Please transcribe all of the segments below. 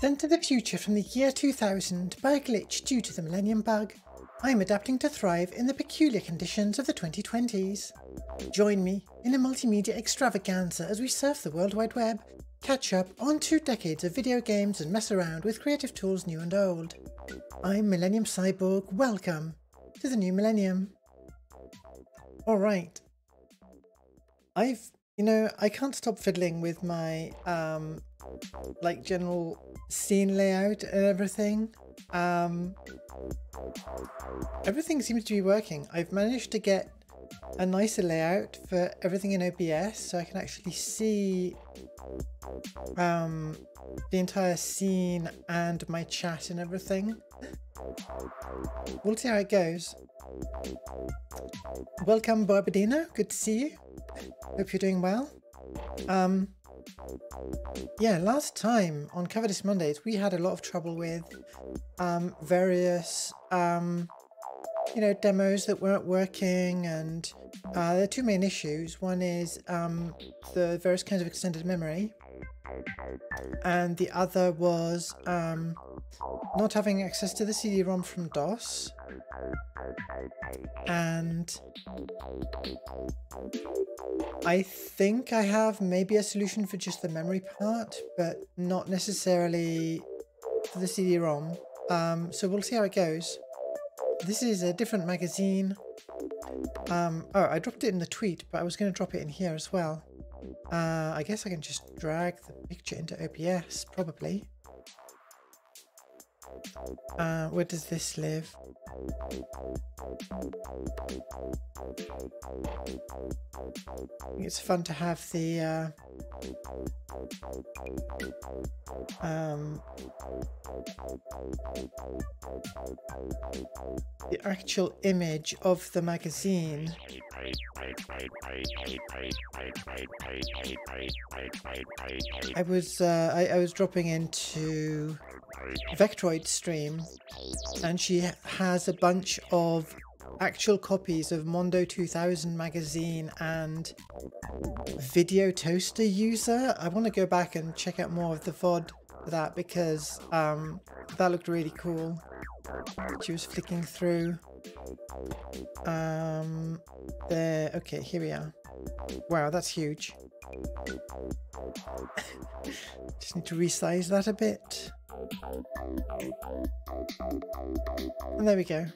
Sent to the future from the year 2000 by a glitch due to the Millennium Bug, I am adapting to thrive in the peculiar conditions of the 2020s. Join me in a multimedia extravaganza as we surf the World Wide Web, catch up on 2 decades of video games and mess around with creative tools new and old. I'm Millennium Cyborg, welcome to the new millennium. Alright, I can't stop fiddling with my general scene layout and everything. Everything seems to be working. I've managed to get a nicer layout for everything in OBS so I can actually see the entire scene and my chat and everything. We'll see how it goes. Welcome Barbadino, good to see you. Hope you're doing well. Yeah, last time on Coverdisc Mondays we had a lot of trouble with various demos that weren't working, and there are 2 main issues. One is the various kinds of extended memory, and the other was not having access to the CD-ROM from DOS. And I think I have maybe a solution for just the memory part, but not necessarily for the CD-ROM. So we'll see how it goes. This is a different magazine. Oh, I dropped it in the tweet, but I was going to drop it in here as well. I guess I can just drag the picture into OBS, probably. Where does this live? It's fun to have the the actual image of the magazine. I was dropping into Vectroid's stream, and she has a bunch of actual copies of Mondo 2000 magazine and Video Toaster User. I want to go back and check out more of the VOD for that, because that looked really cool. She was flicking through. There. Okay, here we are. Wow, that's huge. Just need to resize that a bit. And there we go.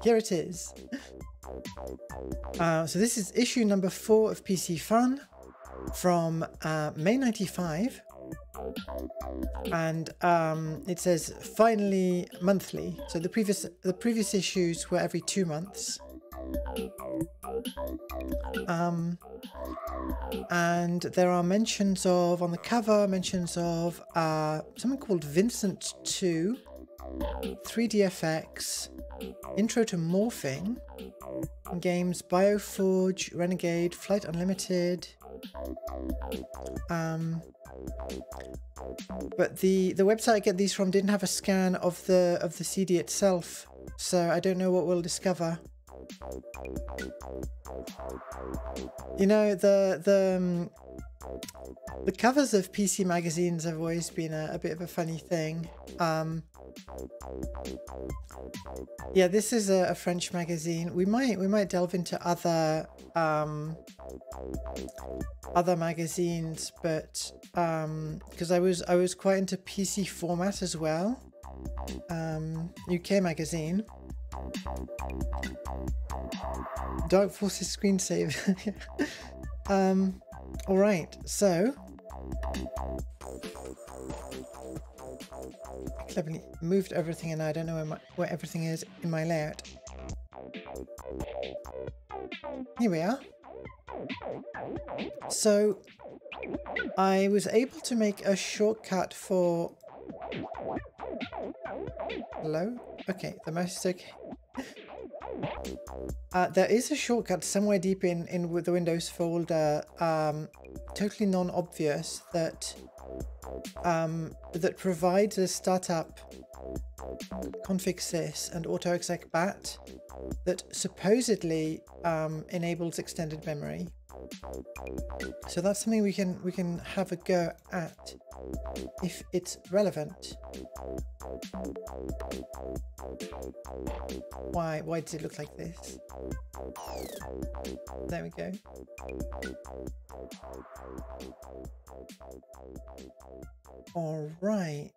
Here it is. So this is issue number 4 of PC Fun from May 95. And it says finally monthly. So the previous issues were every 2 months. And there are mentions of, on the cover, mentions of something called Vincent 2, 3DFX, Intro to Morphing, games Bioforge, Renegade, Flight Unlimited. But the website I get these from didn't have a scan of the CD itself, so I don't know what we'll discover. You know, the covers of PC magazines have always been a bit of a funny thing. Yeah, this is a French magazine. We might delve into other magazines, but because I was quite into PC Format as well. UK magazine. Dark Forces screensaver. All right, so I cleverly moved everything, and I don't know where everything is in my layout. Here we are. So I was able to make a shortcut for... Hello? Okay, the mouse is okay. There is a shortcut somewhere deep in the Windows folder, totally non-obvious, that provides a startup config sys and autoexec bat that supposedly enables extended memory. So that's something we can have a go at if it's relevant. Why does it look like this? There we go. All right.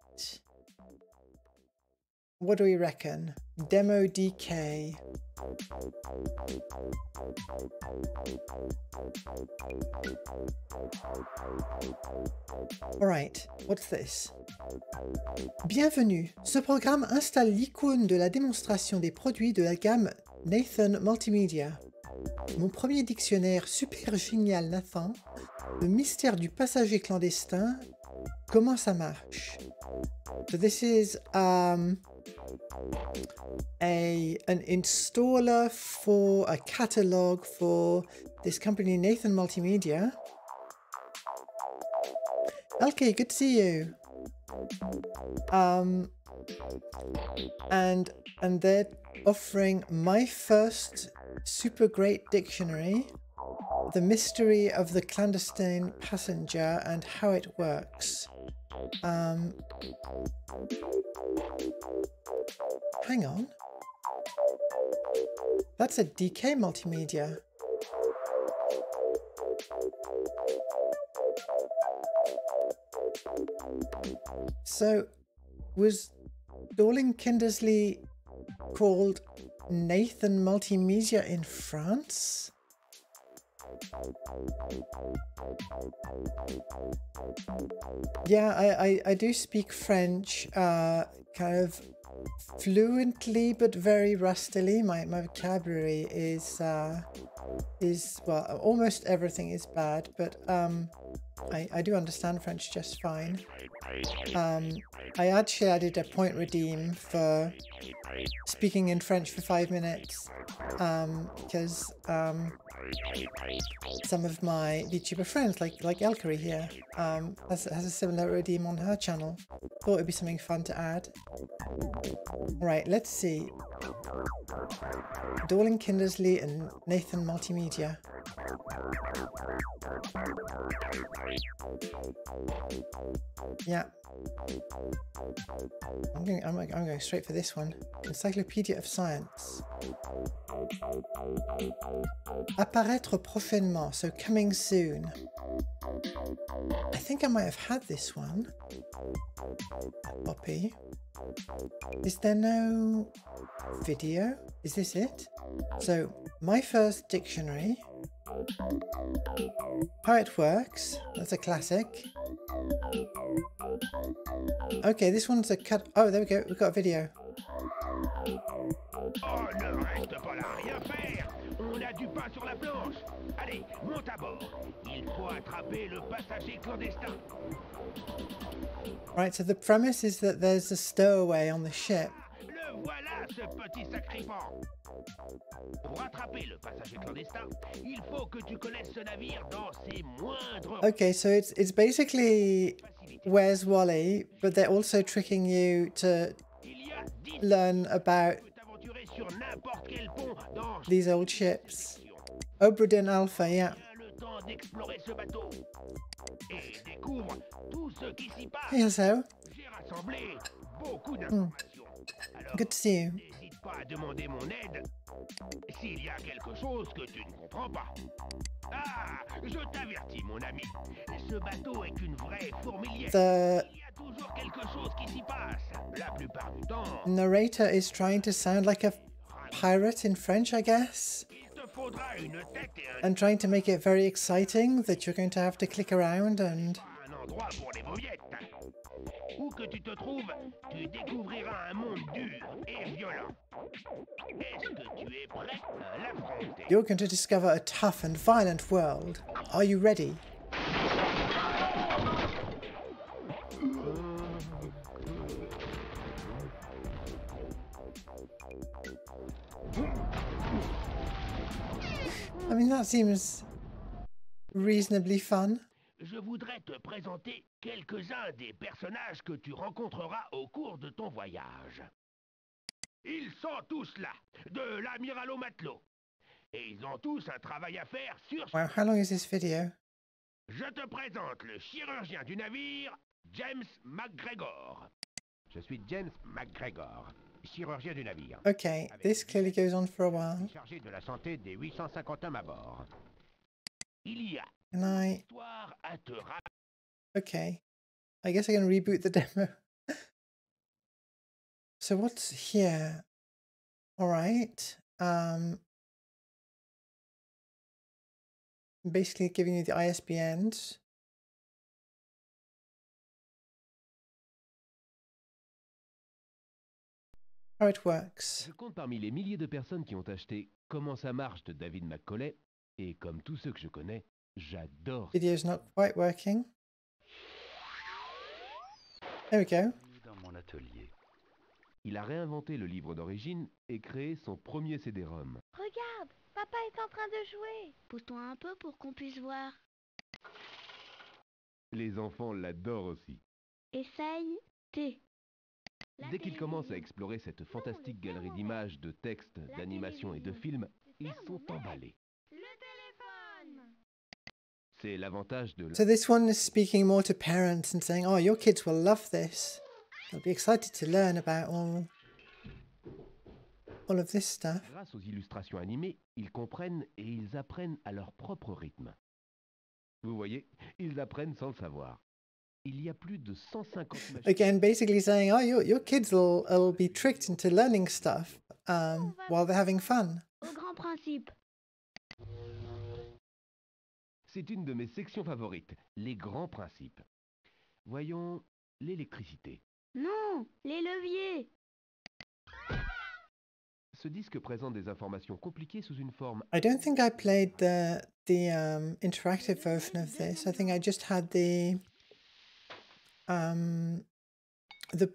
What do we reckon? Demo DK. Alright, what's this? Bienvenue. Ce programme installe l'icône de la démonstration des produits de la gamme Nathan Multimedia. Mon premier dictionnaire super génial Nathan, le mystère du passager clandestin, comment ça marche? So this is an installer for a catalog for this company Nathan Multimedia. Okay, good to see you. And they're offering my first super great dictionary, The Mystery of the Clandestine Passenger and How It Works. Hang on. That's a DK Multimedia. So, was Dorling Kindersley called Nathan Multimedia in France? Yeah, I do speak French kind of fluently, but very rustily. My vocabulary is well, almost everything is bad, but I do understand French just fine. I actually added a point redeem for speaking in French for 5 minutes because some of my VTuber friends, like Elkery here, has a similar redeem on her channel. Thought it'd be something fun to add. Right, let's see. Dorling Kindersley and Nathan Multimedia. Yeah. I'm going straight for this one. Encyclopedia of Science. Apparaître prochainement, so coming soon. I think I might have had this one. Copy. Is there no video? Is this it? So, my first dictionary. How it works. That's a classic. Okay, this one's a cut. Oh, there we go. We've got a video. Oh, ne reste pas là, rien faire. On a du pain sur la planche. Allez, monte à bord. Il faut attraper le passager clandestin. Right, so the premise is that there's a stowaway on the ship. Le voilà, ce petit sacripant. Pour attraper le passager clandestin, il faut que tu connaisses ce navire dans ses moindres... Okay, so it's basically Where's Wally, but they're also tricking you to learn about these old ships. Obradin Alpha, yeah. Hey, so. Good to see you. Pas à demander mon aide s'il y a quelque chose que tu ne comprends pas. Ah, je t'avertis, mon ami. Ce bateau est une vraie fourmilière. Il y a toujours quelque chose qui s'y passe. La plupart du temps. Narrator is trying to sound like a pirate in French, I guess. Il te faudra une tête et and trying to make it very exciting that you're going to have to click around and... un endroit pour les mauviettes. Où que tu te trouves, tu découvriras un monde dur et violent. Est-ce que tu es prêt à l'affronter? You're going to discover a tough and violent world. Are you ready? I mean, that seems reasonably fun. Je voudrais te présenter quelques-uns des personnages que tu rencontreras au cours de ton voyage. Ils sont tous là, de l'amiral au matelot. Et ils ont tous un travail à faire sur... Wow, how long is this video? Je te présente le chirurgien du navire, James McGregor. Je suis James McGregor, chirurgien du navire. Okay, this clearly goes on for a while. Chargé de la santé des 850 hommes à bord. Il y a Can I... histoire à te rappeler. Okay. I guess I can reboot the demo. So what's here? Alright. Basically giving you the ISBNs. How it works. Je compte parmi les milliers de personnes qui ont acheté Comment ça marche de David McCauley, et comme tous ceux que je connais, j'adore. Video's not quite working. There we go. Dans mon atelier. Il a réinventé le livre d'origine et créé son premier CD-ROM. Regarde, papa est en train de jouer. Pousse-toi un peu pour qu'on puisse voir. Les enfants l'adorent aussi. Essaye, T. Dès qu'ils commencent à explorer cette fantastique galerie d'images, de textes, d'animations et de films, ils sont emballés. Le téléphone. C'est l'avantage de... So this one is speaking more to parents and saying, oh, your kids will love this. They'll be excited to learn about all of this stuff. Grâce aux illustrations animées, ils comprennent et ils apprennent à leur propre rythme. Vous voyez, ils apprennent sans le savoir. Il y a plus de 150 machines. Again, basically saying, oh, your kids will be tricked into learning stuff while they're having fun. Au grand principe. C'est une de mes sections favorites, les grands principes. Voyons l'électricité. Non, les leviers. Ce disque présente des informations compliquées sous une forme. I don't think I played the interactive version of this. I think I just had the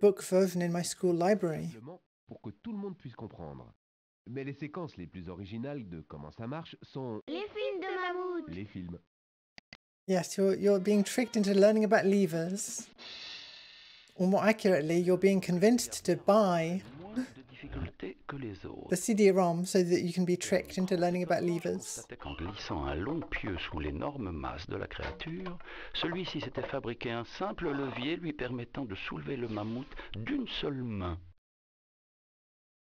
book version in my school library. Pour que tout le monde puisse comprendre. Mais les séquences les plus originales de comment ça marche sont Les films de mammouth. les films. Yes, you're being tricked into learning about levers. Or more accurately, you're being convinced to buy the CD-ROM so that you can be tricked into learning about levers. En glissant un long pieu sous l'énorme masse de la créature, celui-ci s'était fabriqué un simple levier lui permettant de soulever le mammouth d'une seule main.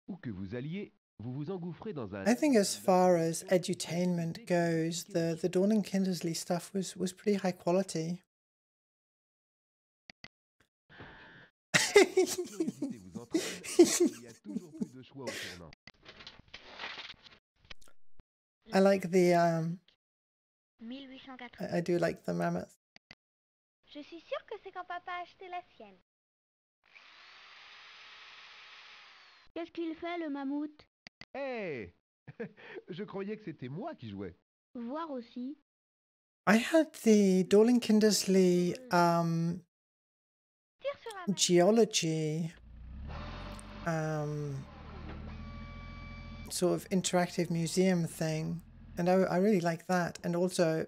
Où que vous alliez, vous vous engouffrez dans un... I think as far as edutainment goes, the Dawn and Kindersley stuff was pretty high quality. I like the 1880. I do like the mammoth. Je suis sûre que c'est quand papa a acheté la sienne. Qu'est-ce qu'il fait, le mammouth? Hé Je croyais que c'était moi qui jouais. Voir aussi. I had the Dawn and Kindersley Tire sur un geology sort of interactive museum thing, and I really like that. And also,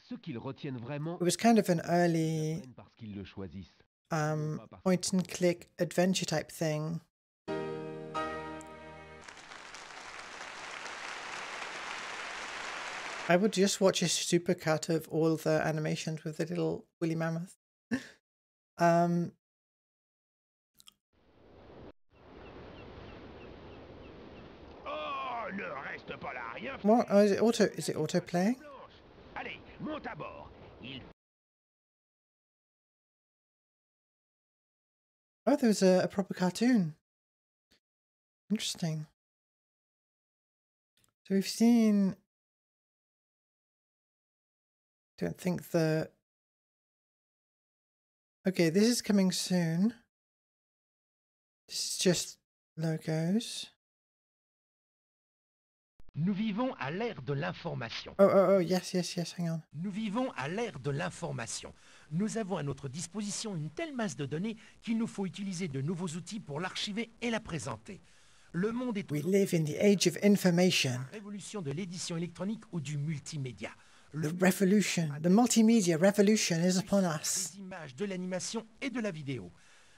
Ceux qui le retiennent vraiment, it was kind of an early parce qu'ils le choisissent. point and click adventure type thing. I would just watch a supercut of all the animations with the little woolly mammoth. Oh, ne reste pas là, rien. What? Oh, is it auto playing? Allez, monte à bord. Il Oh, there was a proper cartoon. Interesting. So we've seen... Don't think the... Okay, this is coming soon. This is just logos. Nous vivons à l'ère de l'information. Oh, yes, hang on. Nous vivons à l'ère de l'information. Nous avons à notre disposition une telle masse de données qu'il nous faut utiliser de nouveaux outils pour l'archiver et la présenter. Le monde est We live in the age of information. la révolution de l'édition électronique ou du multimédia. The revolution, the multimedia revolution is upon us. Des images, de l'animation et de la vidéo.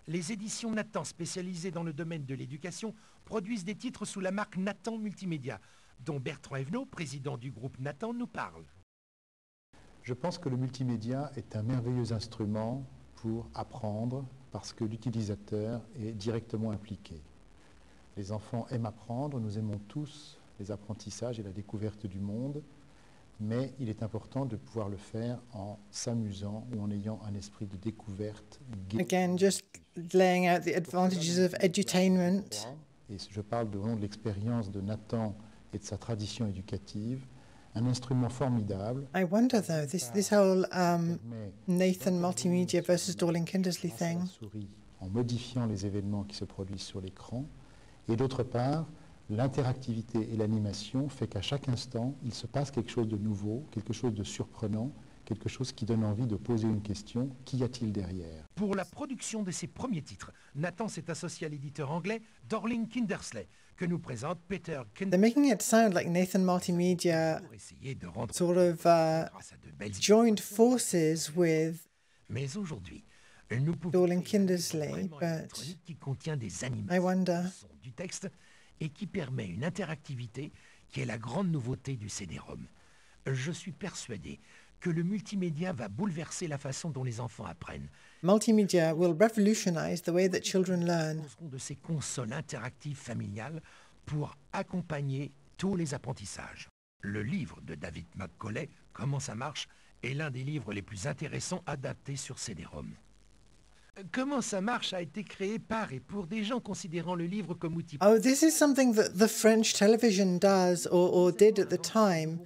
Les éditions Nathan spécialisées dans le domaine de l'éducation produisent des titres sous la marque Nathan Multimédia, dont Bertrand Evenot, président du groupe Nathan, nous parle. Je pense que le multimédia est un merveilleux instrument pour apprendre parce que l'utilisateur est directement impliqué. Les enfants aiment apprendre, nous aimons tous les apprentissages et la découverte du monde, mais il est important de pouvoir le faire en s'amusant ou en ayant un esprit de découverte gai. Again, just laying out the advantages of edutainment. Et je parle au nom de l'expérience de Nathan et de sa tradition éducative, un instrument formidable. I wonder though, this whole Nathan Multimedia versus Dorling Kindersley thing. En modifiant les événements qui se produisent sur l'écran. Et d'autre part, l'interactivité et l'animation fait qu'à chaque instant, il se passe quelque chose de nouveau, quelque chose de surprenant, quelque chose qui donne envie de poser une question, qu'y a-t-il derrière? Pour la production de ses premiers titres, Nathan s'est associé à l'éditeur anglais Dorling Kindersley, que nous présente Peter They're Kindersley. making it sound like Nathan Multimedia Pour essayer de rendre sort of grâce à de belles joined forces with Mais aujourd'hui, nous pouvons Dorling créer un livre Kindersley, vraiment but électronique qui contient des I animations, wonder. du son, du texte et qui permet une interactivité qui est la grande nouveauté du CD-ROM. Je suis persuadé que le multimédia va bouleverser la façon dont les enfants apprennent. Multimedia will revolutionize the way that children learn. Disposeront de ces consoles interactives familiales pour accompagner tous les apprentissages. Le livre de David McCauley, Comment ça marche, est l'un des livres les plus intéressants adaptés sur CD-ROM. Comment ça marche a été créé par et pour des gens considérant le livre comme outil. Oh, this is something that the French television does or did at the time,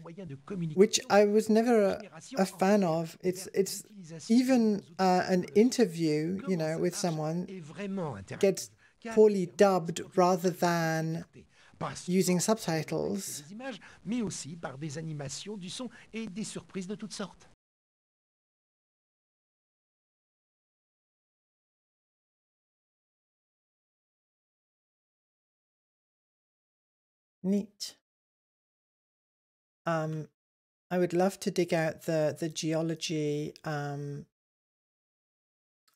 which I was never a fan of. It's even an interview, you know, with someone gets poorly dubbed rather than using subtitles. Mais aussi par des animations, du son et des surprises de toutes sortes. Neat. I would love to dig out the geology, the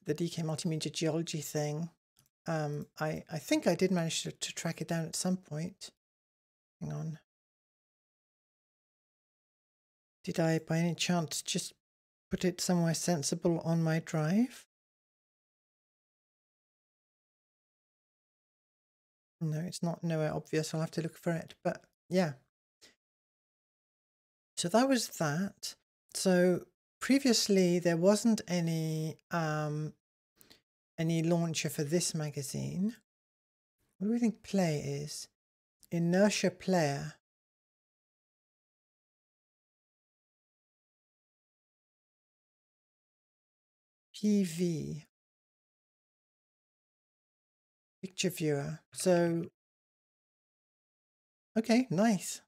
DK Multimedia geology thing. I think I did manage to track it down at some point. Hang on. Did I, by any chance, just put it somewhere sensible on my drive? No, it's not nowhere obvious. I'll have to look for it. But yeah. So that was that. So previously there wasn't any launcher for this magazine. What do we think Play is? Inertia Player. PV. Picture viewer. So, okay, nice.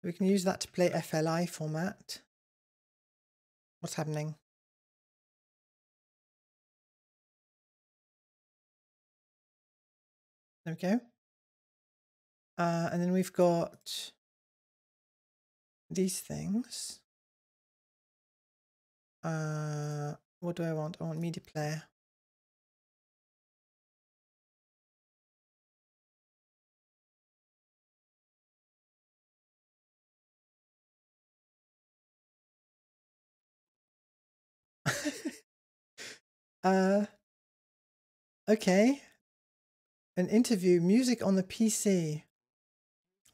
We can use that to play FLI format. What's happening? There we go. And then we've got these things. What do I want? I want media player. Okay. An interview, music on the PC.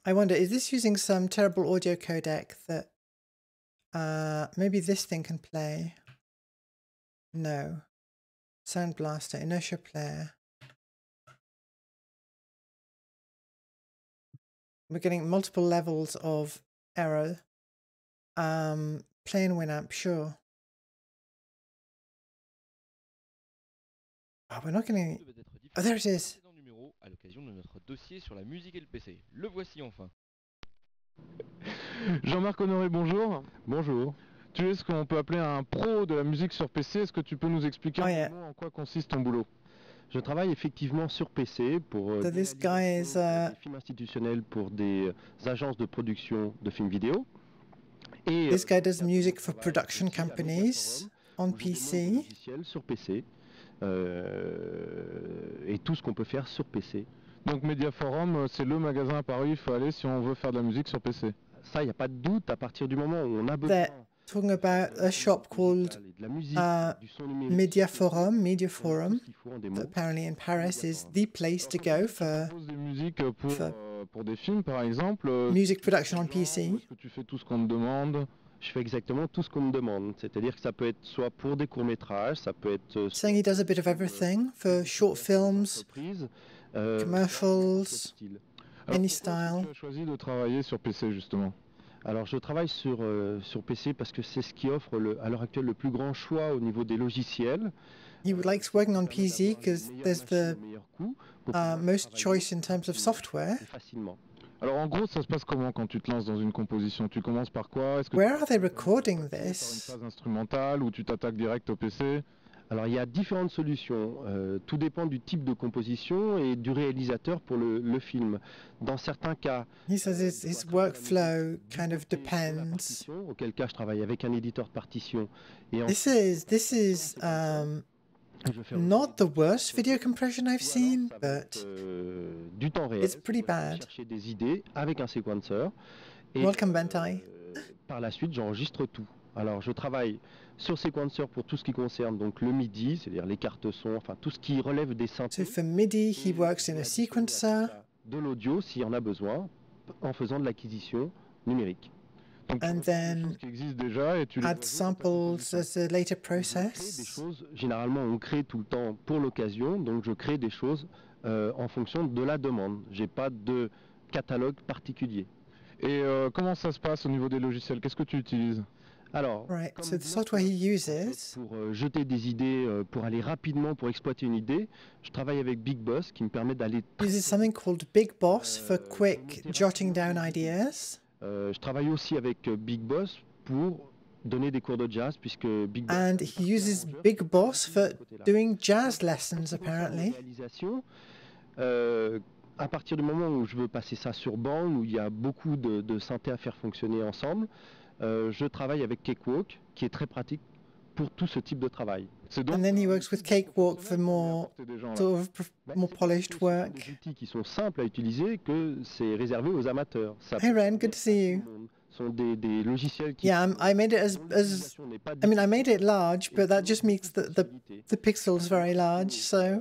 I wonder, is this using some terrible audio codec that maybe this thing can play? No. Sound Blaster, Inertia Player. We're getting multiple levels of error. Play and Winamp, sure. Oh, we're not getting... Oh, there it is. À l'occasion de notre dossier sur la musique et le PC. Le voici enfin. Jean-Marc Honoré, bonjour. Bonjour. Tu es ce qu'on peut appeler un pro de la musique sur PC. Est-ce que tu peux nous expliquer en quoi consiste ton boulot? Je travaille effectivement sur PC pour des films institutionnels pour des agences de production de films vidéo. Et this guy does music for production companies on PC. Sur PC. Et tout ce qu'on peut faire sur PC. Donc Media Forum, c'est le magasin par où il faut aller si on veut faire de la musique sur PC. Ça, il n'y a pas de doute, à partir du moment où on a besoin... Talking about a shop called Media Forum, that apparently in Paris is the place to go for pour des films, par exemple. Music production on PC. Est-ce que tu fais tout ce qu'on te demande? Je fais exactement tout ce qu'on me demande, c'est-à-dire que ça peut être soit pour des courts-métrages, ça peut être... Saying he does a bit of everything for short films, commercials, any style. Tu as choisi de travailler sur PC justement? Alors je travaille sur PC parce que c'est ce qui offre à l'heure actuelle le plus grand choix au niveau des logiciels. He likes working on PC because there's the most choice in terms of software. Facilement. Alors en gros, ça se passe comment quand tu te lances dans une composition? Tu commences par quoi? Where are they recording this? Une phase instrumentale ou tu t'attaques direct au PC? Alors il y a différentes solutions, tout dépend du type de composition et du réalisateur pour le film. Dans certains cas, he says his workflow kind of depends. Auquel cas je travaille avec un éditeur de partition. Et this is not the worst video compression I've seen, but du temps réel, it's pretty bad. Chercher des idées avec un séquenceur. Et welcome Bentai. Par la suite, j'enregistre tout. Alors je travaille sur séquenceur pour tout ce qui concerne donc le MIDI, c'est-à-dire les cartes son, enfin tout ce qui relève des synthés. So for MIDI, he works in a sequencer. De l'audio s'il y en a besoin, en faisant de l'acquisition numérique. and then add samples as a later process. Généralement, on crée tout le temps pour l'occasion, donc je crée des choses en fonction de la demande. J'ai pas de catalogue particulier. Et comment ça se passe au niveau des logiciels? Qu'est-ce que tu utilises? Alors, so the software he uses, pour jeter des idées, pour aller rapidement, pour exploiter une idée, je travaille avec Big Boss qui me permet d'aller. Uses something called Big Boss for quick jotting down ideas. Je travaille aussi avec Big Boss pour donner des cours de jazz puisque Big Boss. And he uses Big Boss for doing jazz lessons apparently. À partir du moment où je veux passer ça sur bande, où il y a beaucoup de synthé à faire fonctionner ensemble, je travaille avec Cakewalk, qui est très pratique pour tout ce type de travail. And then he works with Cakewalk for more sort of more polished work. Des outils qui sont simples à utiliser, que c'est réservé aux amateurs. Hey Ren, good to see you. Sont des logiciels qui. Yeah, I made it as I mean I made it large, but that just makes the pixels very large. So.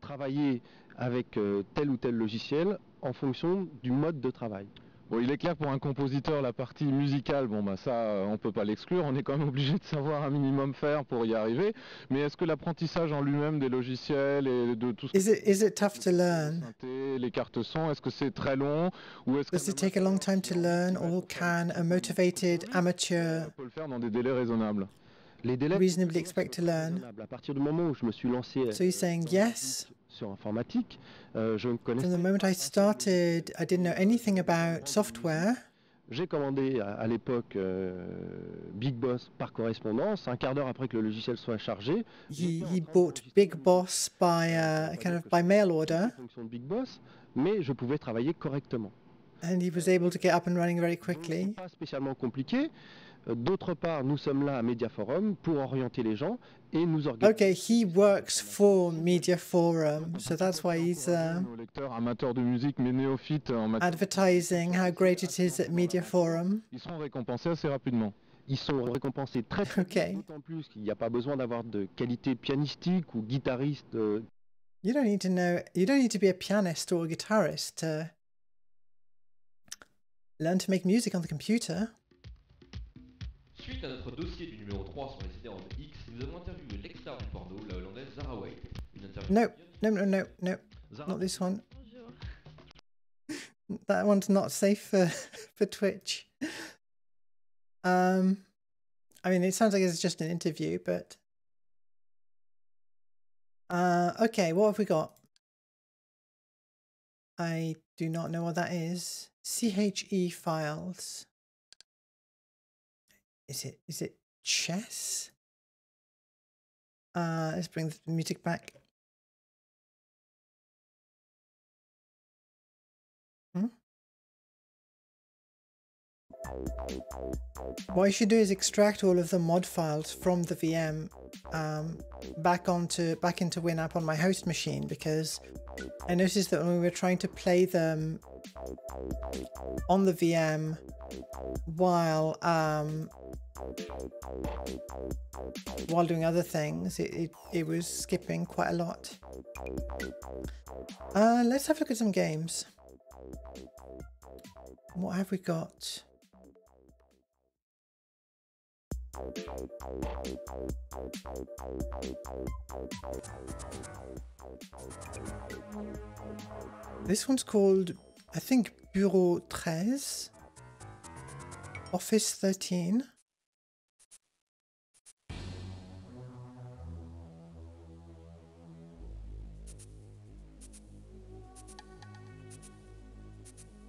Travailler avec tel ou tel logiciel en fonction du mode de travail. Bon, il est clair pour un compositeur, la partie musicale, bon bah ça, on peut pas l'exclure, on est quand même obligé de savoir un minimum faire pour y arriver. Mais est-ce que l'apprentissage en lui-même des logiciels et de tout ce is it tough to learn? Les cartes son, est-ce que c'est très long ou est-ce que does it take a long time to learn, or can a motivated amateur on peut le faire dans des délais raisonnables? Les délais reasonably expect to learn? À partir du moment où je me suis lancé So you're saying yes? Sur informatique, je ne connaissais. From the moment I started, I didn't know anything about software. J'ai commandé à l'époque Big Boss par correspondance. Un quart d'heure après que le logiciel soit chargé. He bought Big Boss by mail order. Fonction de Big Boss, mais je pouvais travailler correctement. And he was able to get up and running very quickly. Pas spécialement compliqué. D'autre part, nous sommes là à Media Forum pour orienter les gens et nous organiser. Okay, he works for Media Forum, so that's why he's lecteurs amateurs de musique mais néophytes en matière advertising how great it is at Media Forum. Ils seront récompensés assez rapidement. Ils sont récompensés très okay. D'autant plus qu'il n'y a pas besoin d'avoir de qualité pianistique ou guitariste. You don't need to be a pianist or a guitarist to learn to make music on the computer. Suite à notre dossier du numéro 3 sur les CD-ROM X, nous avons interviewé l'ex-star du porno, la hollandaise Zara White. Une interview No, not this one. That one's not safe for Twitch. I mean, it sounds like it's just an interview, but okay, what have we got? I do not know what that is. CHE files. Is it chess? Let's bring the music back. What I should do is extract all of the mod files from the VM back into WinApp on my host machine, because I noticed that when we were trying to play them on the VM while doing other things, it was skipping quite a lot. Let's have a look at some games. What have we got? This one's called, I think, Bureau 13, Office 13.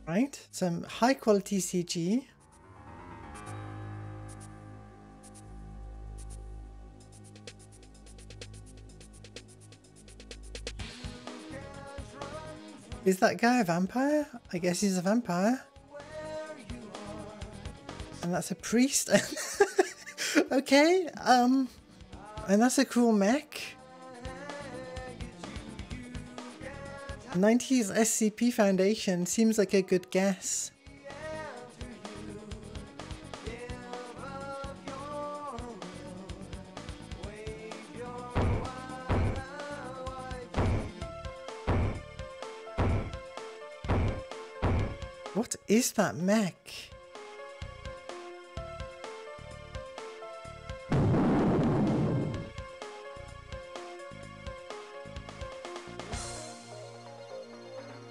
Right, some high quality CG. Is that guy a vampire? I guess he's a vampire. And that's a priest. Okay, and that's a cool mech. 90s SCP Foundation seems like a good guess. What is that mech?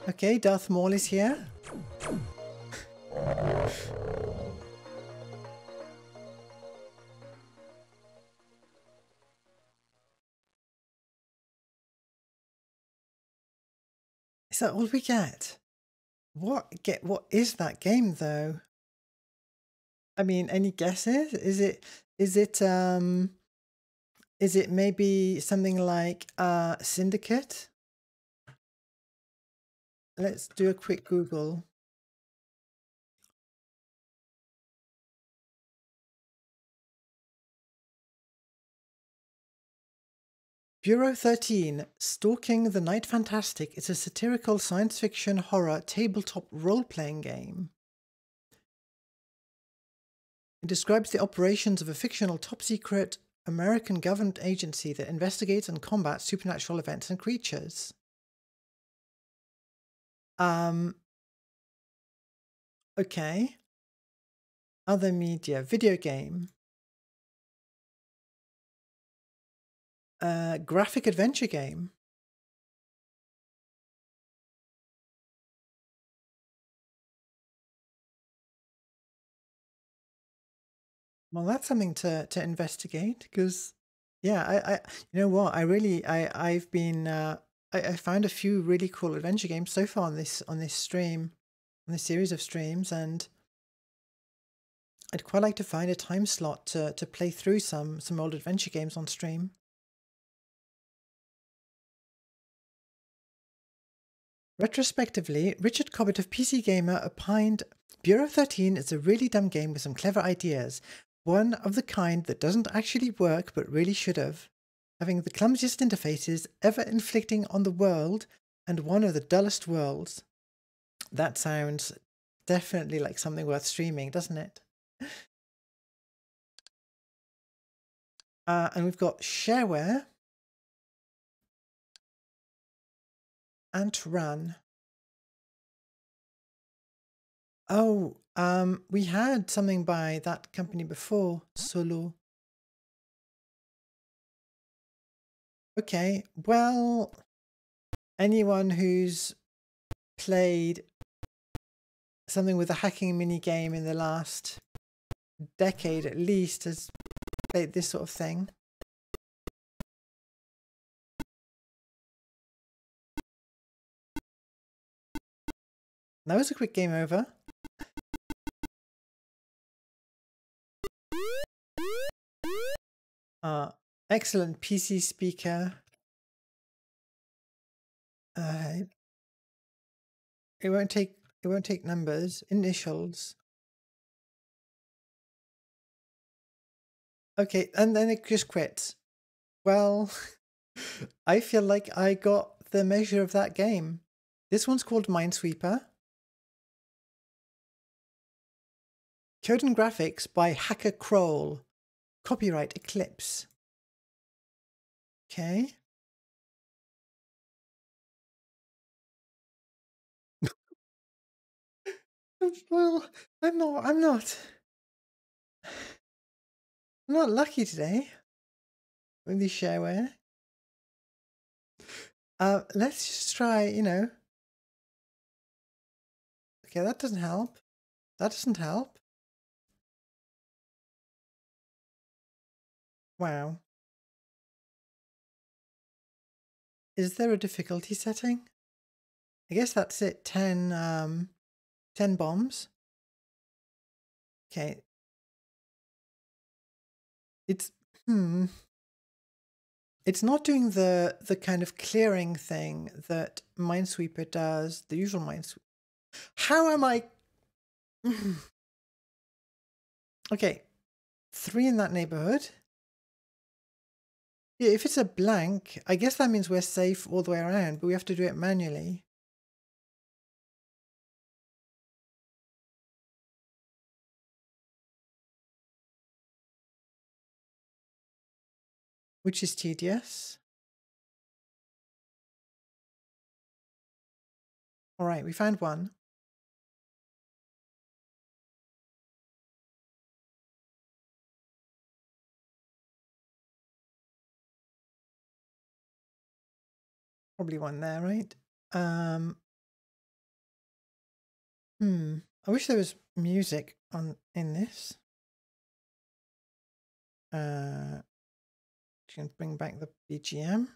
Okay, Darth Maul is here. Is that all we get? What is that game though? I mean, any guesses? Is it maybe something like Syndicate? Let's do a quick Google. Bureau 13, Stalking the Night Fantastic is a satirical science fiction horror tabletop role-playing game. It describes the operations of a fictional top-secret American government agency that investigates and combats supernatural events and creatures. Okay. Other media, video game. Graphic adventure game. Well, that's something to investigate because, yeah, I you know what, I've been I found a few really cool adventure games so far on this stream, on this series of streams, and I'd quite like to find a time slot to play through some old adventure games on stream. Retrospectively, Richard Cobbett of PC Gamer opined, Bureau 13 is a really dumb game with some clever ideas, one of the kind that doesn't actually work but really should have, having the clumsiest interfaces ever inflicting on the world and one of the dullest worlds. That sounds definitely like something worth streaming, doesn't it? And we've got shareware and run. Oh, we had something by that company before, Solo. Okay, well, anyone who's played something with a hacking mini game in the last decade at least has played this sort of thing. That was a quick game over. Excellent PC speaker. It won't take numbers, initials. Okay, and then it just quits. Well, I feel like I got the measure of that game. This one's called Minesweeper. Code and graphics by Hacker Kroll. Copyright Eclipse. Okay. Well, I'm not lucky today with the shareware. Let's just try, you know. Okay, that doesn't help. That doesn't help. Wow. Is there a difficulty setting? I guess that's it. 10 bombs. Okay. It's not doing the kind of clearing thing that Minesweeper does, the usual Minesweeper. How am I? Okay, 3 in that neighborhood. Yeah, if it's a blank, I guess that means we're safe all the way around, but we have to do it manually. Which is tedious. All right, we found one. Probably one there, right? I wish there was music in this. Can bring back the BGM.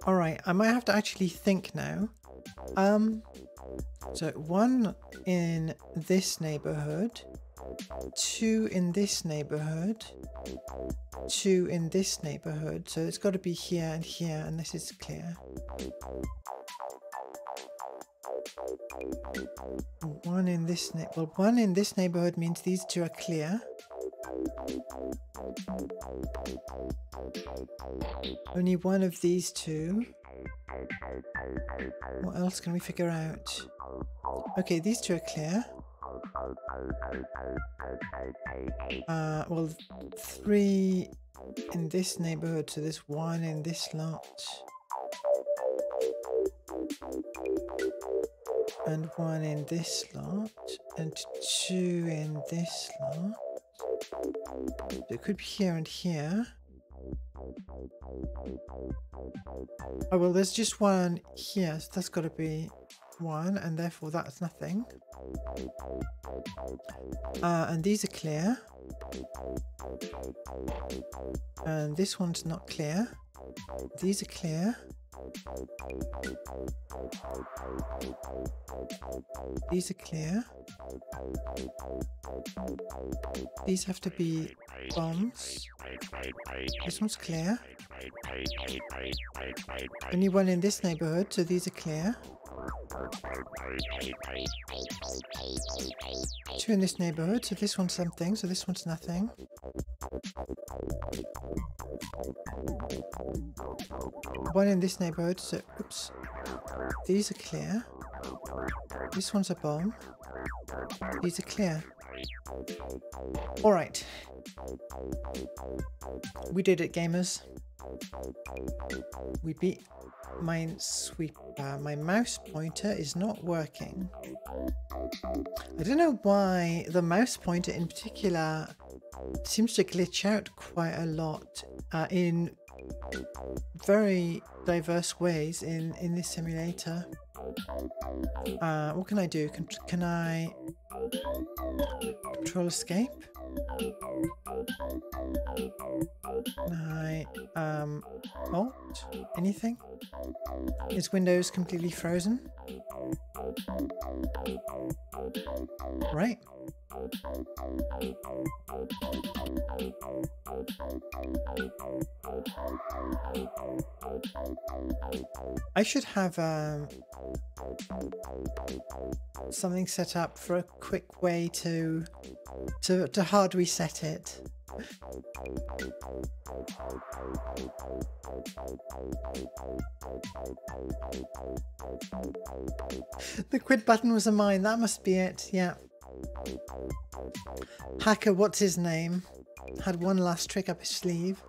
All right, I might have to actually think now. So 1 in this neighborhood, 2 in this neighborhood, 2 in this neighborhood. So it's got to be here and here, and this is clear. 1 in this well, 1 in this neighborhood means these 2 are clear. Only 1 of these 2. What else can we figure out? Okay, these 2 are clear. Well, 3 in this neighborhood, so there's 1 in this lot. And 1 in this lot, and 2 in this lot. So it could be here and here. Oh, well, there's just 1 here, so that's got to be 1, and therefore that's nothing. And these are clear. And this one's not clear. These are clear. These are clear. These have to be bombs. This one's clear. Only 1 in this neighborhood, so these are clear. 2 in this neighborhood, so this one's something, so this one's nothing. 1 in this neighborhood, so oops. These are clear. This one's a bomb. These are clear. Alright. We did it, gamers. We beat Minesweeper. My mouse pointer is not working. I don't know why the mouse pointer in particular seems to glitch out quite a lot in very diverse ways in this simulator. What can I do? Can I control escape? Can I alt? Anything? Is Windows completely frozen? Right. I should have something set up for a quick way to hard reset it. The quit button was a mine, that must be it, yeah. Hacker, what's his name? Had one last trick up his sleeve.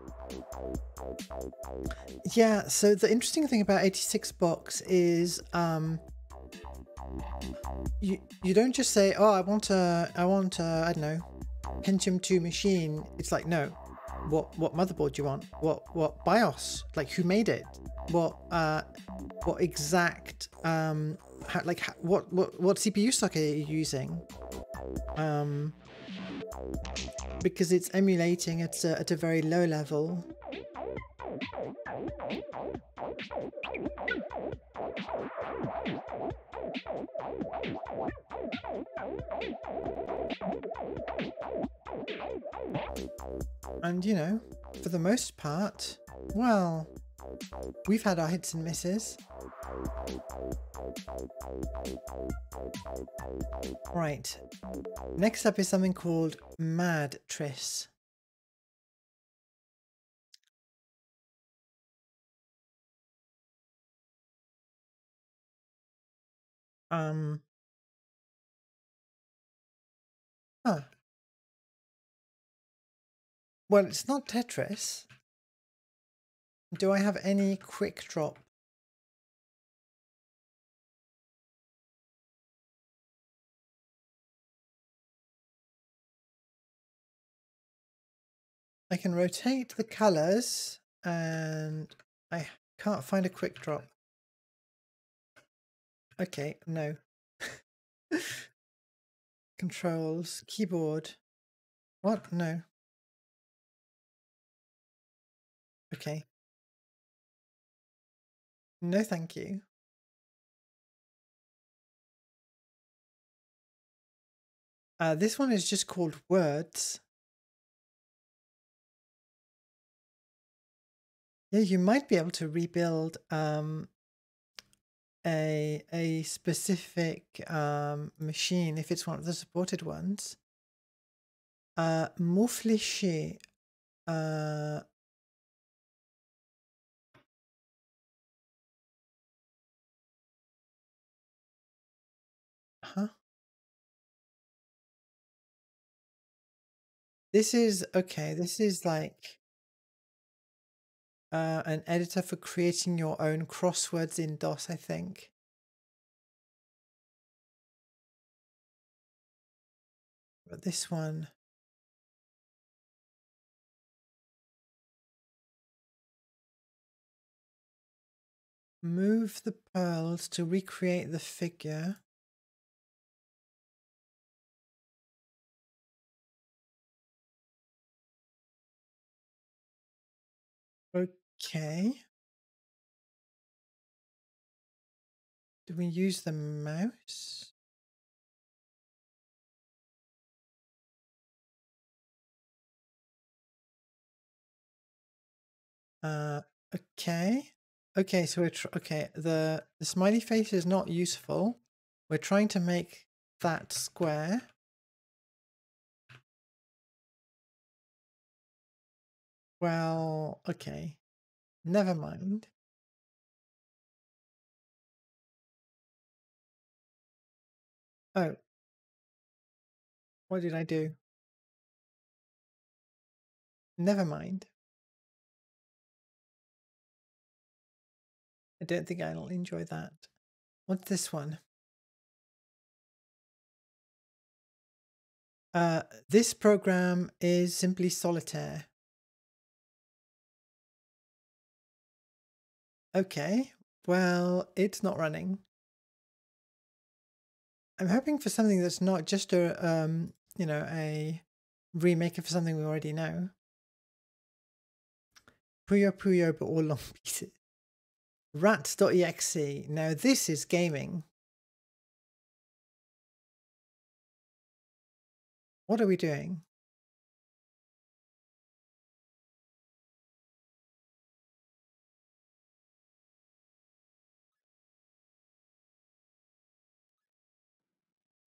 Yeah, so the interesting thing about 86box is you don't just say, oh, I want a I don't know, Pentium 2 machine. It's like, no, what motherboard do you want? What BIOS? Like, who made it? What exact what CPU socket are you using? Because it's emulating at a very low level. And you know, for the most part, well, we've had our hits and misses. Right. Next up is something called Mad Triss. Huh. Well, it's not Tetris. Do I have any quick drop? I can rotate the colors, and I Can't find a quick drop. Okay, no. Controls, keyboard. What? No. Okay. No, thank you. This one is just called Words. Yeah, you might be able to rebuild a specific machine if it's one of the supported ones. Mot fléché. Huh? This is okay. This is like an editor for creating your own crosswords in DOS, I think. But this one. Move the pearls to recreate the figure. Okay. Do we use the mouse? Okay. Okay, so we're okay. The smiley face is not useful. We're trying to make that square. Well, okay. Never mind. Oh. What did I do? Never mind. I don't think I'll enjoy that. What's this one? This program is simply solitaire. Okay, well, it's not running. I'm hoping for something that's not just a, you know, a remake of something we already know. Puyo Puyo, but all long pieces. Rats.exe. Now this is gaming. What are we doing?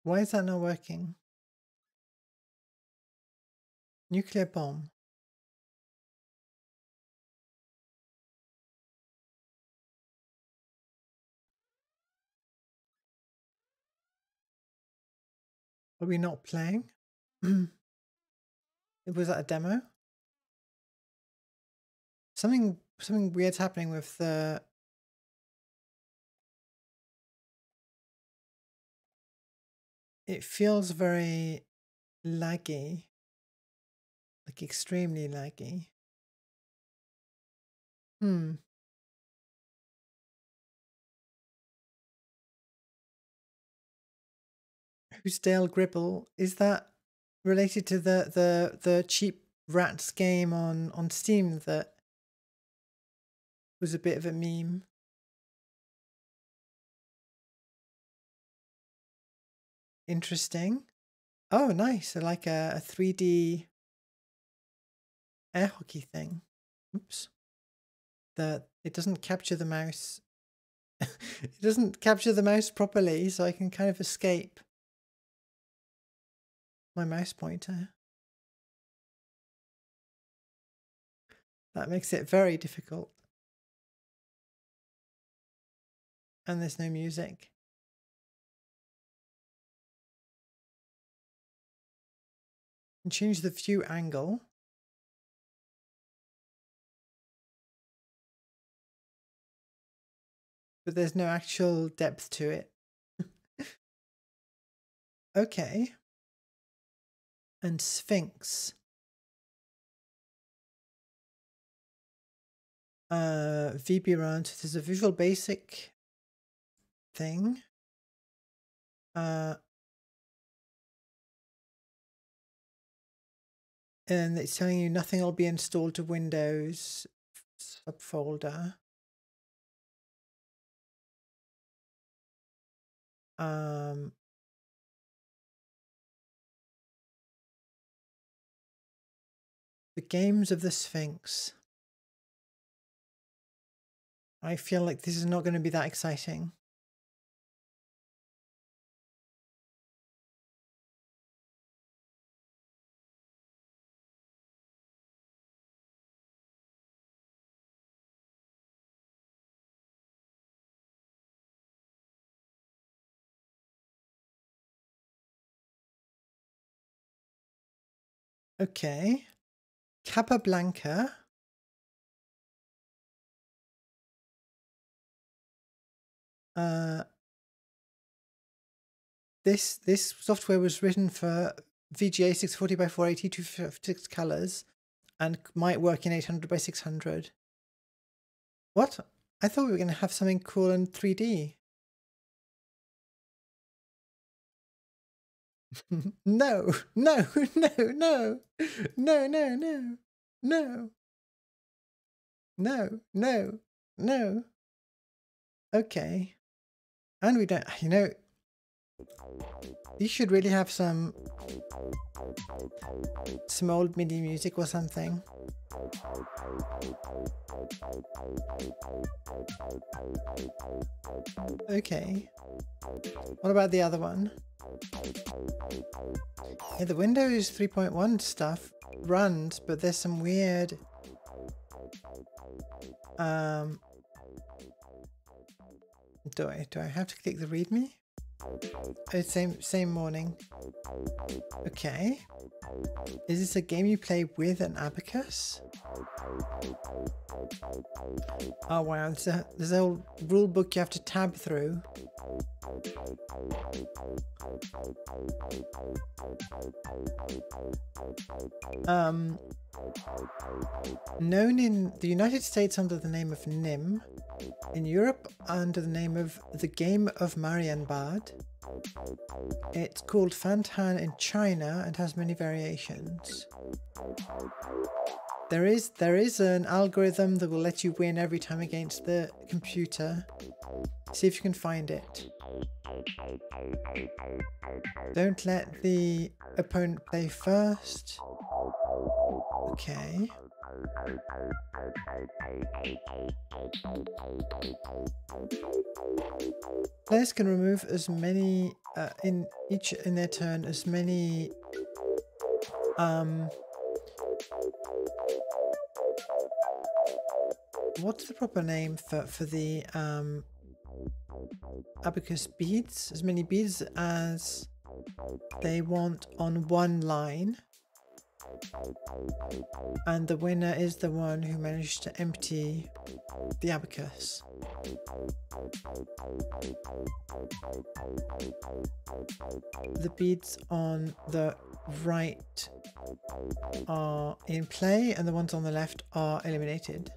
Why is that not working? Nuclear bomb. Are we not playing? Was that a demo? Something weird's happening with the... It feels very laggy. Like extremely laggy. Who's Dale Gribble? Is that related to the cheap rats game on Steam that was a bit of a meme? Interesting. Oh, nice. So like a 3D air hockey thing. Oops. It doesn't capture the mouse. It doesn't capture the mouse properly, so I can kind of escape my mouse pointer. That makes it very difficult. And there's no music. And change the view angle. But there's no actual depth to it. Okay. And Sphinx. VB run. So there's a Visual Basic thing. And it's telling you nothing will be installed to Windows subfolder. The Games of the Sphinx. I feel like this is not going to be that exciting. Okay. Capablanca. This software was written for VGA 640 by 480 256 colors and might work in 800 by 600. What? I thought we were going to have something cool in 3D. No, no, no, no, no, no, no, no, no, no, no. Okay. And we don't, you know, you should really have some old MIDI music or something. Okay. What about the other one? Yeah, the Windows 3.1 stuff runs, but there's some weird do I have to click the readme? Oh, same morning. Okay. Is this a game you play with an abacus? Oh wow, there's a whole rule book you have to tab through. Known in the United States under the name of NIM, in Europe under the name of The Game of Marienbad. It's called Fantan in China and has many variations. There is an algorithm that will let you win every time against the computer. See if you can find it. Don't let the opponent play first. Okay. Players can remove as many in their turn as many what's the proper name for the abacus beads? As many beads as they want on one line. And the winner is the one who managed to empty the abacus. The beads on the right are in play and the ones on the left are eliminated.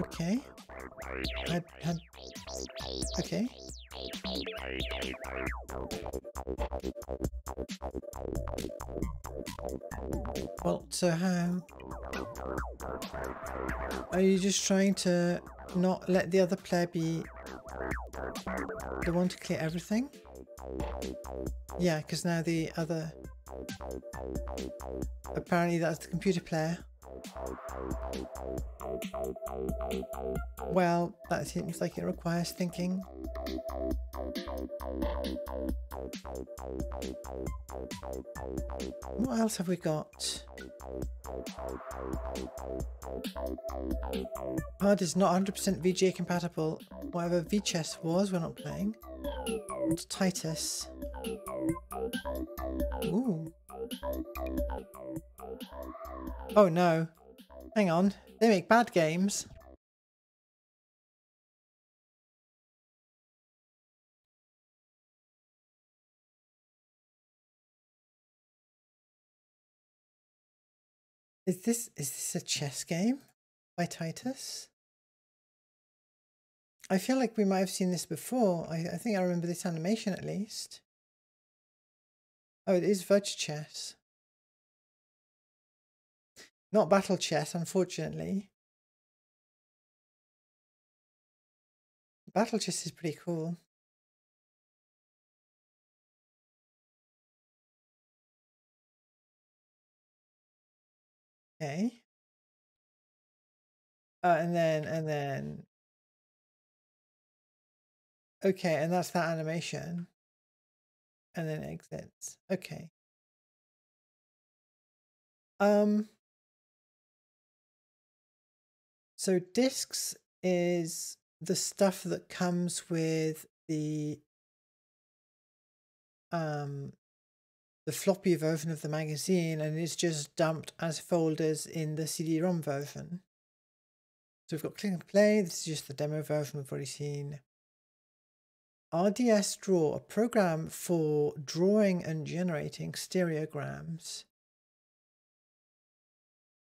Okay. Okay. Well, so how are you just trying to not let the other player be the one to clear everything? Yeah, because now the other, apparently that's the computer player. Well, that seems like it requires thinking. What else have we got? Hard is not 100% VGA compatible. Whatever VChess was, we're not playing. It's Titus. Ooh. Oh no. Hang on. They make bad games. Is this a chess game by Titus? I feel like we might have seen this before. I think I remember this animation at least. Oh, it is Virtua Chess. Not Battle Chess, unfortunately. Battle Chess is pretty cool. Okay. And then. Okay, and that's that animation. And then exits. Okay. So discs is the stuff that comes with the floppy version of the magazine and is just dumped as folders in the CD-ROM version. So we've got Click and Play. This is just the demo version we've already seen. RDS Draw, a program for drawing and generating stereograms.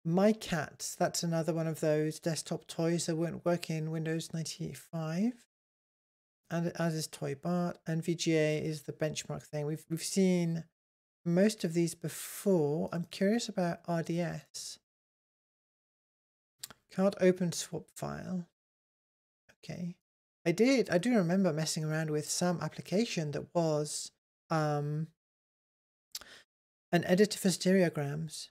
My Cats, that's another one of those desktop toys that won't work in Windows 95. And as is Toy Bart, and VGA is the benchmark thing. We've seen most of these before. I'm curious about RDS. Can't open swap file. Okay. I do remember messing around with some application that was an editor for stereograms.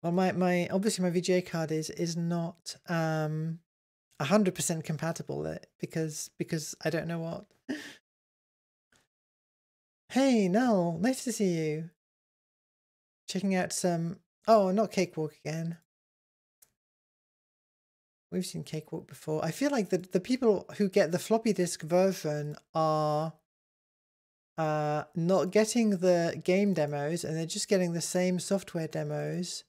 Well, my obviously my VGA card is not 100% compatible because I don't know what. Hey, Nell, nice to see you. Checking out some. Oh, not Cakewalk again. We've seen Cakewalk before. I feel like the people who get the floppy disk version are not getting the game demos, and they're just getting the same software demos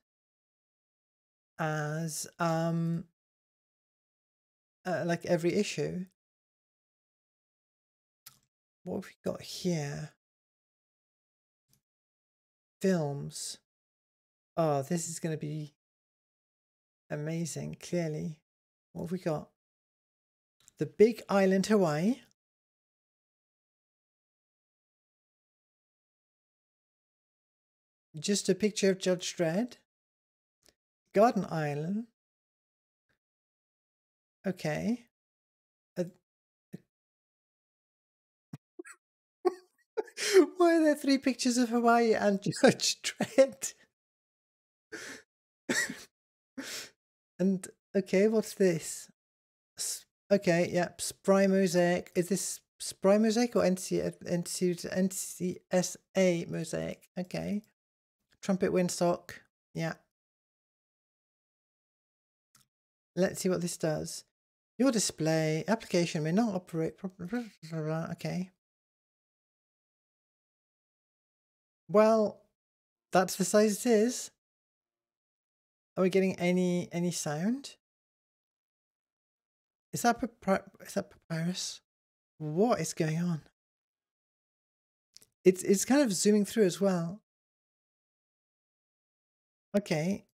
as like every issue. What have we got here? Films. Oh, this is going to be amazing, clearly. What have we got? The Big Island, Hawaii. Just a picture of Judge Dredd. Garden Island. Okay. Why are there 3 pictures of Hawaii and Judge Dredd? And okay, what's this? Okay, yeah, Spry Mosaic. Is this Spry Mosaic or NCSA Mosaic? Okay. Trumpet Windsock. Yeah. Let's see what this does. Your display application may not operate properly. Okay. Well, that's the size it is. Are we getting any sound? Is that Papyrus? What is going on? It's kind of zooming through as well. Okay.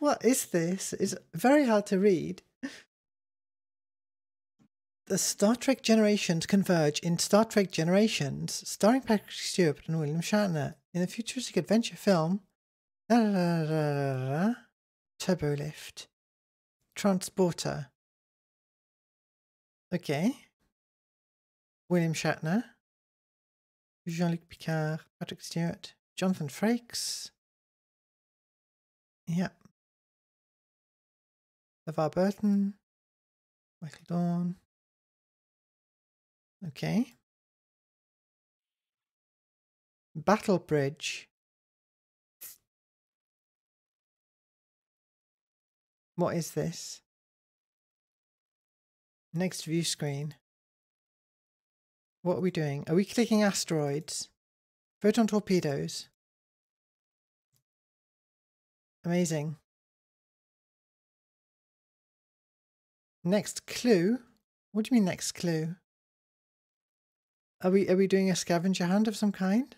What is this? It's very hard to read. The Star Trek Generations converge in Star Trek Generations, starring Patrick Stewart and William Shatner, in the futuristic adventure film Turbolift. Transporter. Okay. William Shatner. Jean-Luc Picard. Patrick Stewart. Jonathan Frakes. Yeah. LeVar Burton. Michael Dorn. Okay. Battle Bridge. What is this? Next view screen. What are we doing? Are we clicking asteroids? Photon torpedoes. Amazing. Next clue? What do you mean next clue? Are we doing a scavenger hunt of some kind?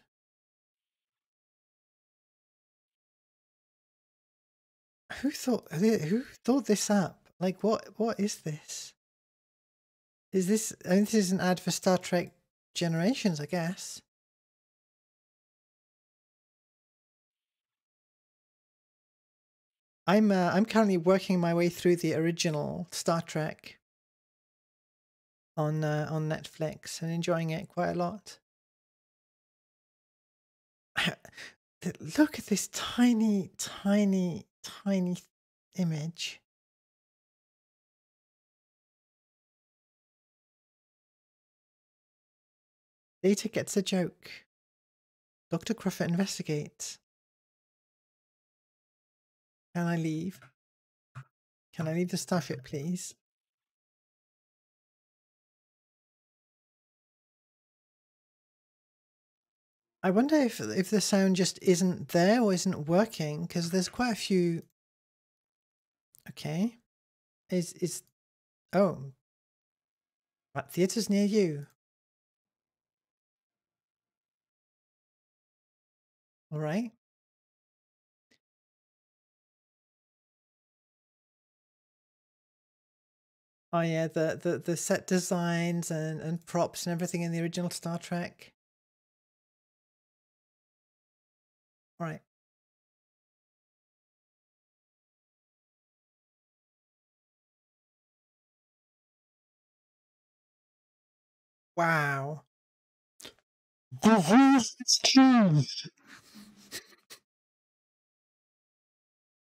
Who thought this up? Like, what is this? Is this? I mean, this is an ad for Star Trek Generations, I guess. I'm currently working my way through the original Star Trek on Netflix and enjoying it quite a lot. Look at this tiny, tiny, tiny image. Data gets a joke. Dr. Crawford investigates. Can I leave? Can I leave the starship, please? I wonder if the sound just isn't there or isn't working, because there's quite a few. Okay. Oh. Right, theatre's near you. All right. Oh yeah, the set designs and props and everything in the original Star Trek. All right. Wow. The voice has changed.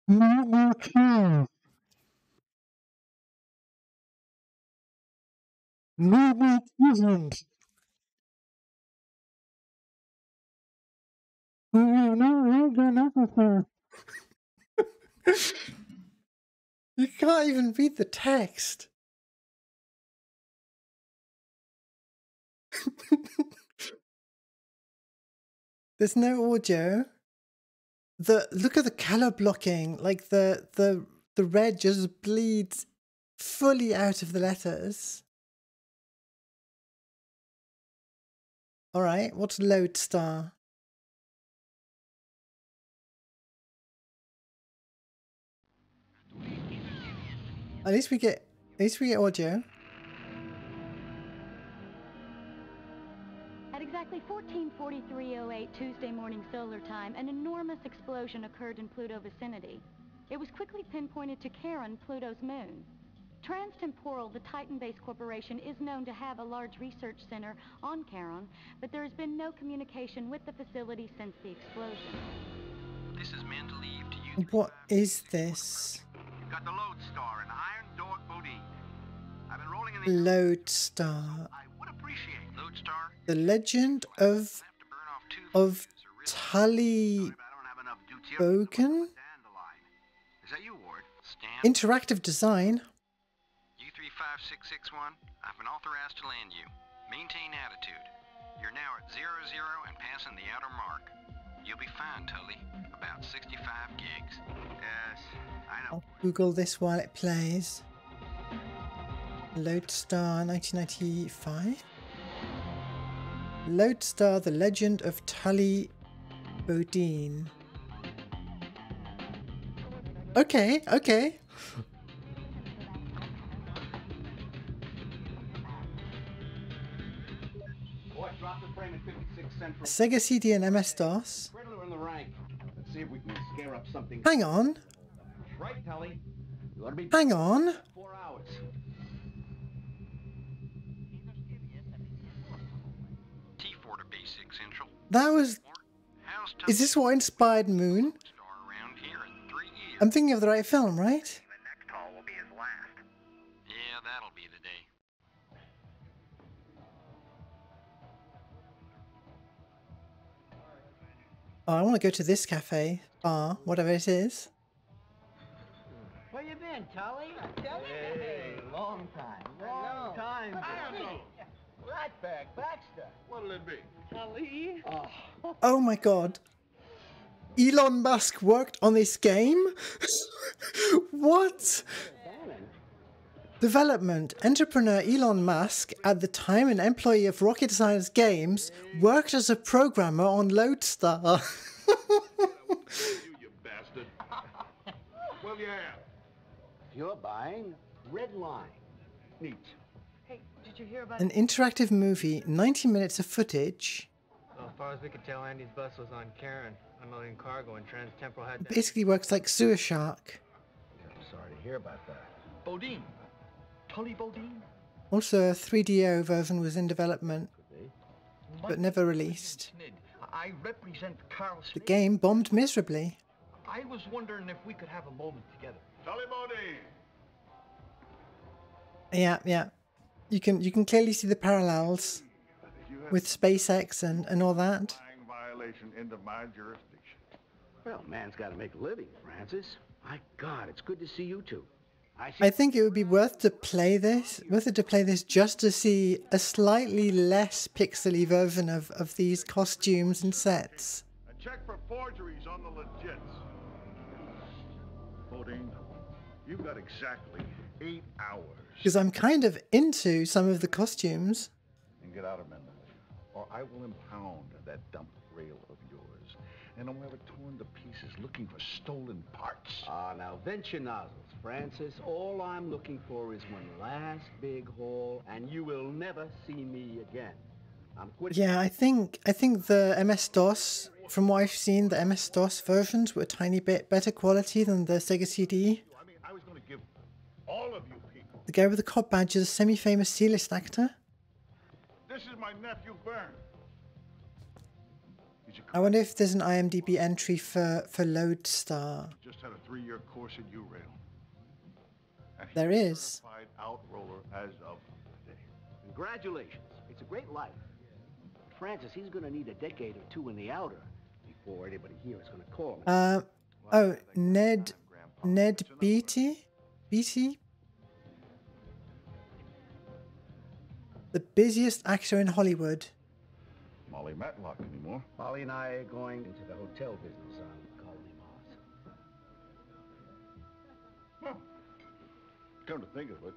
No more clothes. No more prisons. No, you can't even read the text. There's no audio. Look at the color blocking. Like the red just bleeds fully out of the letters. All right, what's Lodestar? At least we get audio. At exactly 14:43:08 Tuesday morning solar time, an enormous explosion occurred in Pluto vicinity. It was quickly pinpointed to Charon, Pluto's moon. Transtemporal, the Titan-based corporation, is known to have a large research center on Charon, but there has been no communication with the facility since the explosion. This is men to leave to you. What is this? You've got the Lodestar and Iron Dog Bodine. I've been rolling in the Lodestar. I would appreciate Lodestar. The Legend of Tully Bogan? Is that you, Ward? Stamp. Interactive design. U35661, I've been authorized to land you. Maintain attitude. You're now at 00 and passing the outer mark. You'll be fine, Tully. About 65 gigs. Yes, I know. I'll Google this while it plays. Lodestar 1995. Lodestar, The Legend of Tully Bodine. Okay. Sega CD and MS-DOS. Hang on. Hang on. That was... Is this what inspired Moon? I'm thinking of the right film, right? Yeah, that'll be the day. Oh, I want to go to this cafe, bar, whatever it is. Where you been, Tully? Hey, long time. Long time. Ratbag, Baxter. What'll it be? Tully? Oh my god. Elon Musk worked on this game? What? Development. Entrepreneur Elon Musk, at the time an employee of Rocket Science Games, worked as a programmer on Lodestar. You bastard. Well, you have? If you're buying, red line. Neat. Hey, did you hear about An interactive movie, 90 minutes of footage. Well, as far as we could tell, Andy's bus was on Karen, unloading cargo, and Trans-Temporal had to... Basically works like Sewer Shark. I'm sorry to hear about that. Bodine. Tully Bodine? Also, a 3DO version was in development, but never released. I represent Carl The Smith. game bombed miserably. I was wondering if we could have a moment together. Tully Bodine. Yeah. You can clearly see the parallels with SpaceX and all that. Violation into my jurisdiction. Well, man's got to make a living, Francis. My God, it's good to see you two. I think it would be worth it to play this just to see a slightly less pixely version of these costumes and sets. And check for forgeries on the legits. Bodine, you've got exactly 8 hours. Because I'm kind of into some of the costumes. And get out of Mendenhall, or I will impound that dump rail of yours, and I'll have it torn to pieces looking for stolen parts. Ah, now vent your nozzles, Francis. All I'm looking for is one last big haul, and you will never see me again. I'm quitting. Yeah, I think the MS-DOS, from what I've seen, the MS-DOS versions were a tiny bit better quality than the Sega CD. I mean, I was going to give all of you people. The guy with the cop badge is a semi-famous C-list actor. This is my nephew, Vern. I wonder if there's an IMDb entry for Lodestar. Just had a 3-year course at URail. There is. Certified outroller as of today. Congratulations. It's a great life. Francis, he's going to need a decade or two in the outer before anybody here is going to call him. Oh, Ned Beatty? The busiest actor in Hollywood. Molly Matlock anymore. Molly and I are going into the hotel business on Colony Mars. Well, come to think of it,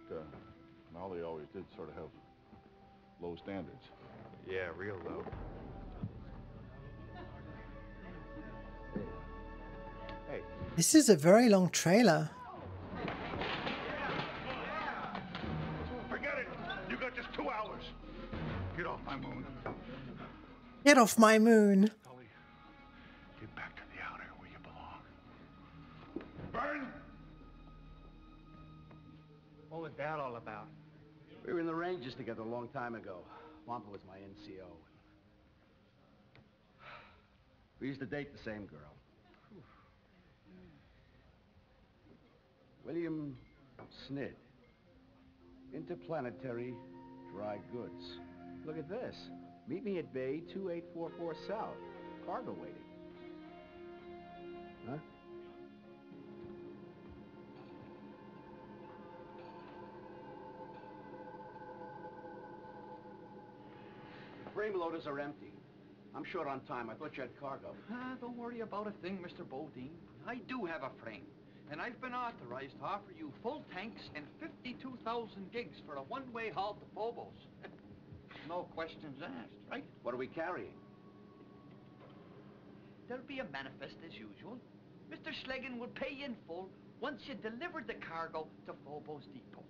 Molly always did sort of have low standards. Yeah, real low. Hey. This is a very long trailer. Forget it. You got just 2 hours. Get off my moon. Get off my moon. Tully, get back to the outer where you belong. Burn! What was that all about? We were in the Rangers together a long time ago. Wampa was my NCO. We used to date the same girl. William Snid. Interplanetary Dry Goods. Look at this. Meet me at Bay 2844 South. Cargo waiting. Huh? Frame loaders are empty. I'm short on time. I thought you had cargo. Don't worry about a thing, Mr. Bodine. I do have a frame. And I've been authorized to offer you full tanks and 52,000 gigs for a one-way haul to Phobos. No questions asked, right? What are we carrying? There'll be a manifest as usual. Mr. Schlegan will pay in full once you deliver the cargo to Phobos Depot.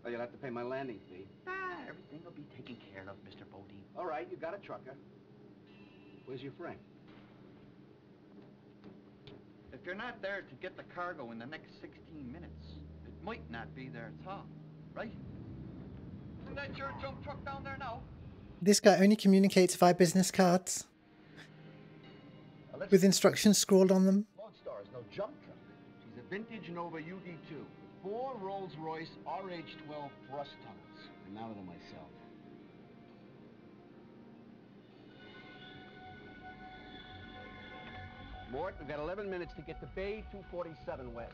Well, you'll have to pay my landing fee. Everything will be taken care of, Mr. Bodine. All right, you got a trucker. Where's your frame? If you're not there to get the cargo in the next 16 minutes, it might not be there at all, right? Isn't that your jump truck down there now? This guy only communicates via business cards with instructions scrawled on them. Lodestar is no jump truck. She's a vintage Nova UD2. 4 Rolls-Royce RH-12 thrust tunnels. I mounted them myself. Mort, we've got 11 minutes to get to Bay 247 West.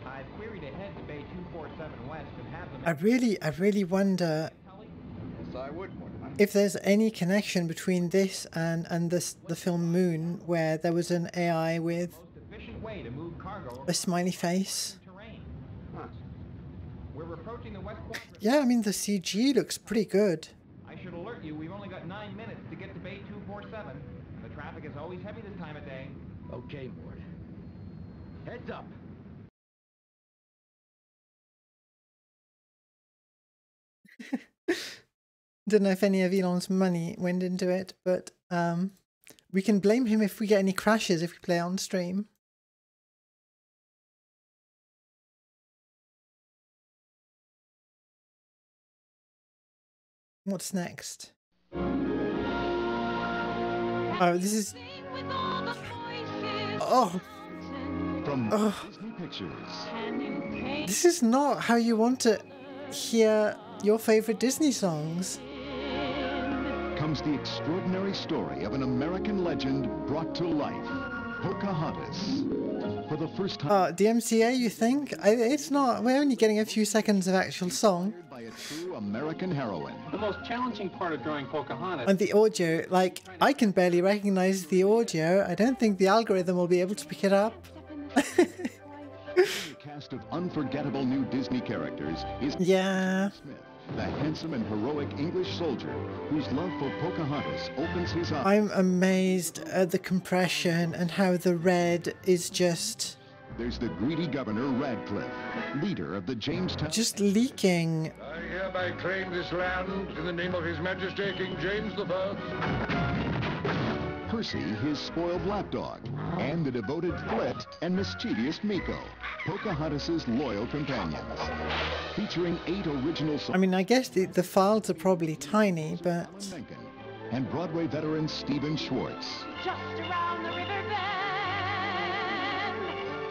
I've queried ahead to Bay 247 West and have them... I really wonder Yes, I would, Mortimer. if there's any connection between this and the film Moon, where there was an AI with Way to move cargo a smiley face. terrain. Huh. We're approaching the west quadrant. Yeah, I mean, the CG looks pretty good. I should alert you, we've only got 9 minutes to get to Bay 247. The traffic is always heavy this time of day. Okay, Mort. Heads up. Don't know if any of Elon's money went into it, but we can blame him if we get any crashes if we play on stream. What's next? Oh, this is... Oh! From Disney Pictures. This is not how you want to hear your favorite Disney songs. Comes the extraordinary story of an American legend brought to life. Pocahontas. For the first time... the MCA, you think? It's not. We're only getting a few seconds of actual song. By a true American heroine. The most challenging part of drawing Pocahontas... And the audio, like, I can barely recognize the audio. I don't think the algorithm will be able to pick it up. A cast of unforgettable new Disney characters is yeah. Smith, the handsome and heroic English soldier whose love for Pocahontas opens his eyes. I'm amazed at the compression and how the red is just... There's the greedy Governor Radcliffe, leader of the Jamestown... Just leaking. I hereby claim this land in the name of His Majesty King James I. Percy, his spoiled lapdog, and the devoted Flit and mischievous Miko, Pocahontas' loyal companions. Featuring 8 original songs. I mean, I guess the files are probably tiny, but... And Broadway veteran Stephen Schwartz. Just around the river bend,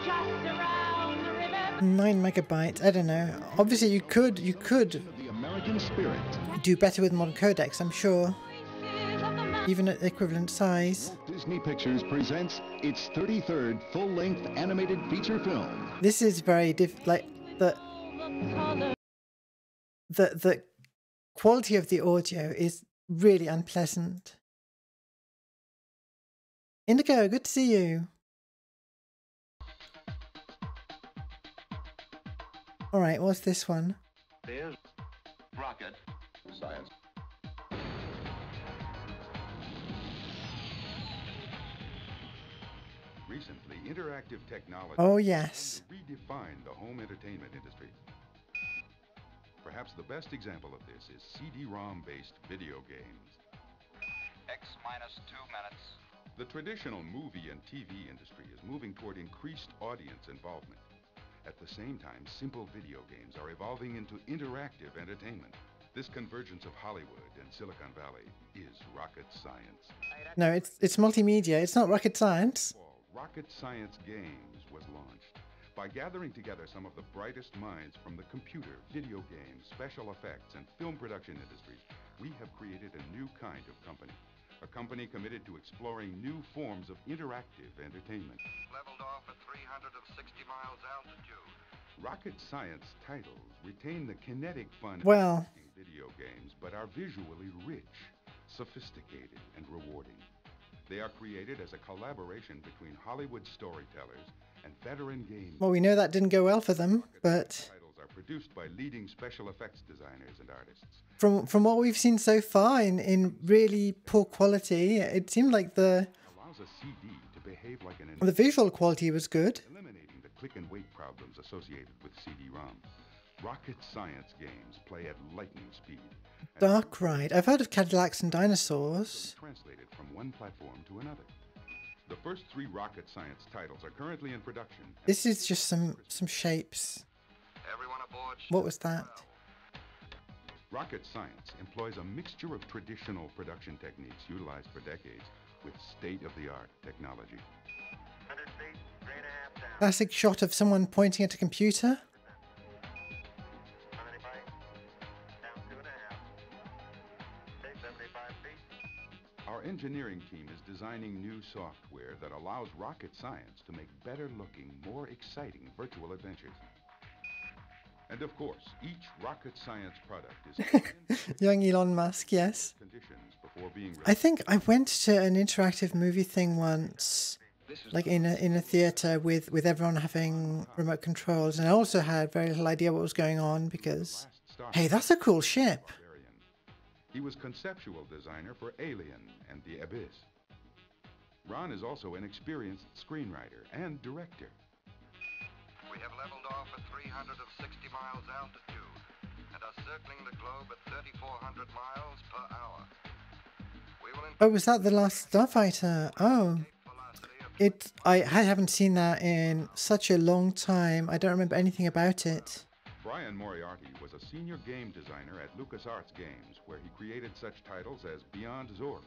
just around the river. 9 megabytes, I don't know. Obviously, you could The American spirit. Do better with modern codecs, I'm sure. Even at equivalent size. Disney Pictures presents its 33rd full-length animated feature film. This is very like the quality of the audio is really unpleasant. Indigo, good to see you. All right, what's this one? There's rocket science. Recently, interactive technology yes. redefined the home entertainment industry. Perhaps the best example of this is CD-ROM-based video games. X-minus 2 minutes. The traditional movie and TV industry is moving toward increased audience involvement. At the same time, simple video games are evolving into interactive entertainment. This convergence of Hollywood and Silicon Valley is rocket science. No, it's multimedia. It's not rocket science. Rocket Science Games was launched. By gathering together some of the brightest minds from the computer, video games, special effects, and film production industries, we have created a new kind of company. A company committed to exploring new forms of interactive entertainment. Leveled off at 360 miles altitude. Rocket Science titles retain the kinetic fun of video games, but are visually rich, sophisticated, and rewarding. They are created as a collaboration between Hollywood storytellers and veteran gamers. Well, we know that didn't go well for them, but... Titles are produced by leading special effects designers and artists. From what we've seen so far in really poor quality, it seemed like the allows a CD to behave like an... The visual quality was good. Eliminating the click and wait problems associated with CD-ROM. Rocket Science games play at lightning speed. Dark Ride. I've heard of Cadillacs and Dinosaurs. Translated from one platform to another. The first 3 Rocket Science titles are currently in production. This is just some shapes. Everyone aboard. What was that? Rocket Science employs a mixture of traditional production techniques utilized for decades with state-of-the-art technology. Classic shot of someone pointing at a computer. Our engineering team is designing new software that allows Rocket Science to make better-looking, more exciting virtual adventures. And of course, each Rocket Science product is... Young Elon Musk, yes. Conditions before being I think I went to an interactive movie thing once like in a theater with everyone having remote controls, and I also had very little idea what was going on because, hey, that's a cool ship. He was conceptual designer for Alien and The Abyss. Ron is also an experienced screenwriter and director. We have leveled off at 360 miles altitude and are circling the globe at 3,400 miles per hour. Oh, was that the last Starfighter? Oh. I haven't seen that in such a long time. I don't remember anything about it. Brian Moriarty was a senior game designer at LucasArts Games, where he created such titles as Beyond Zork,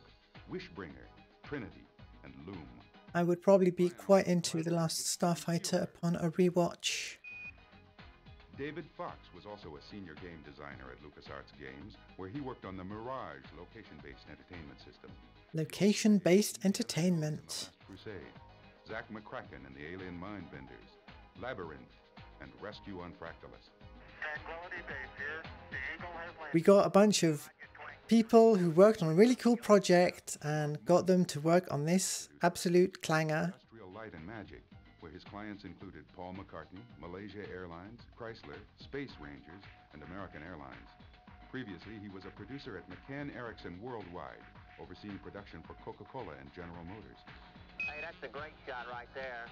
Wishbringer, Trinity, and Loom. I would probably be quite into The Last Starfighter upon a rewatch. David Fox was also a senior game designer at LucasArts Games, where he worked on the Mirage location-based entertainment system. Location-based entertainment. Crusade, Zach McCracken and the Alien Mindbenders, Labyrinth, and Rescue on Fractalus. We got a bunch of people who worked on a really cool project and got them to work on this absolute clanger. Industrial Light and Magic, where his clients included Paul McCartney, Malaysia Airlines, Chrysler, Space Rangers, and American Airlines. Previously, he was a producer at McCann Erickson Worldwide, overseeing production for Coca-Cola and General Motors. Hey, that's a great shot right there.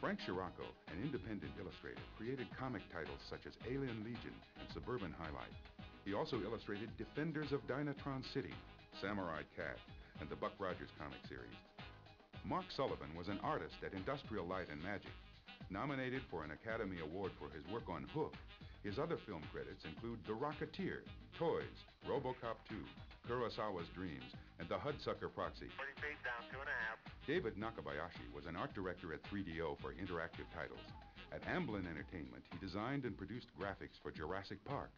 Frank Cirocco, an independent illustrator, created comic titles such as Alien Legion and Suburban Highlight. He also illustrated Defenders of Dynatron City, Samurai Cat, and the Buck Rogers comic series. Mark Sullivan was an artist at Industrial Light and Magic. Nominated for an Academy Award for his work on Hook, his other film credits include The Rocketeer, Toys, RoboCop 2, Kurosawa's Dreams, and The Hudsucker Proxy. 40 feet down, 2.5. David Nakabayashi was an art director at 3DO for interactive titles. At Amblin Entertainment, he designed and produced graphics for Jurassic Park.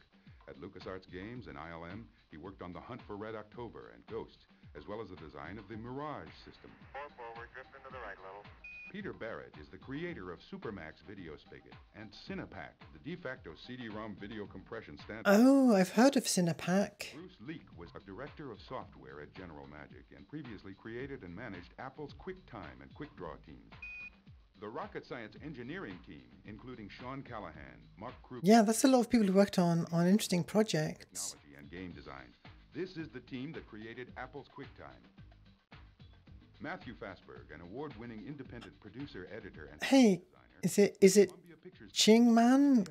At LucasArts Games and ILM, he worked on The Hunt for Red October and Ghost, as well as the design of the Mirage system. Forward, drifting to the right a little. Peter Barrett is the creator of Supermax Video Spigot and Cinepack, the de facto CD-ROM video compression standard. Oh, I've heard of Cinepack. Bruce Leak was a director of software at General Magic and previously created and managed Apple's QuickTime and QuickDraw teams. The Rocket Science engineering team, including Sean Callahan, Mark Kruger... Yeah, that's a lot of people who worked on interesting projects. ...technology and game design. This is the team that created Apple's QuickTime. Matthew Fassberg, an award-winning independent producer, editor, and hey, is it Kingman?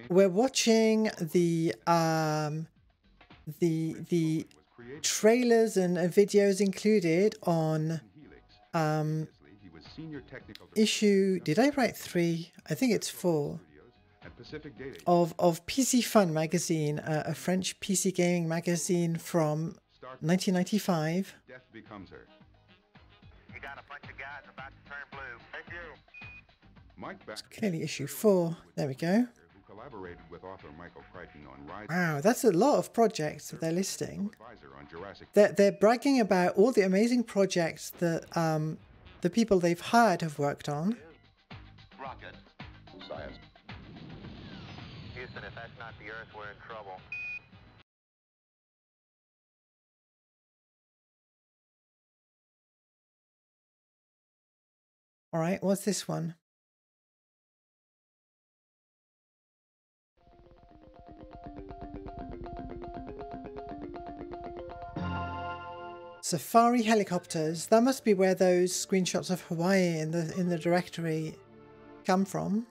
We're watching the trailers and videos included on issue. Did I write 3? I think it's 4. Of PC Fun magazine, a French PC gaming magazine from 1995. Death becomes her. You got a bunch of guys about to turn blue. Thank you. Mike It's clearly issue 4. There we go. Who collaborated with author Michael Crichton on Rise. Wow, that's a lot of projects that they're listing. They're bragging about all the amazing projects that the people they've hired have worked on. Rocket. Science. Houston, if that's not the Earth, we're in trouble. All right, what's this one? Safari helicopters. That must be where those screenshots of Hawaii in the directory come from.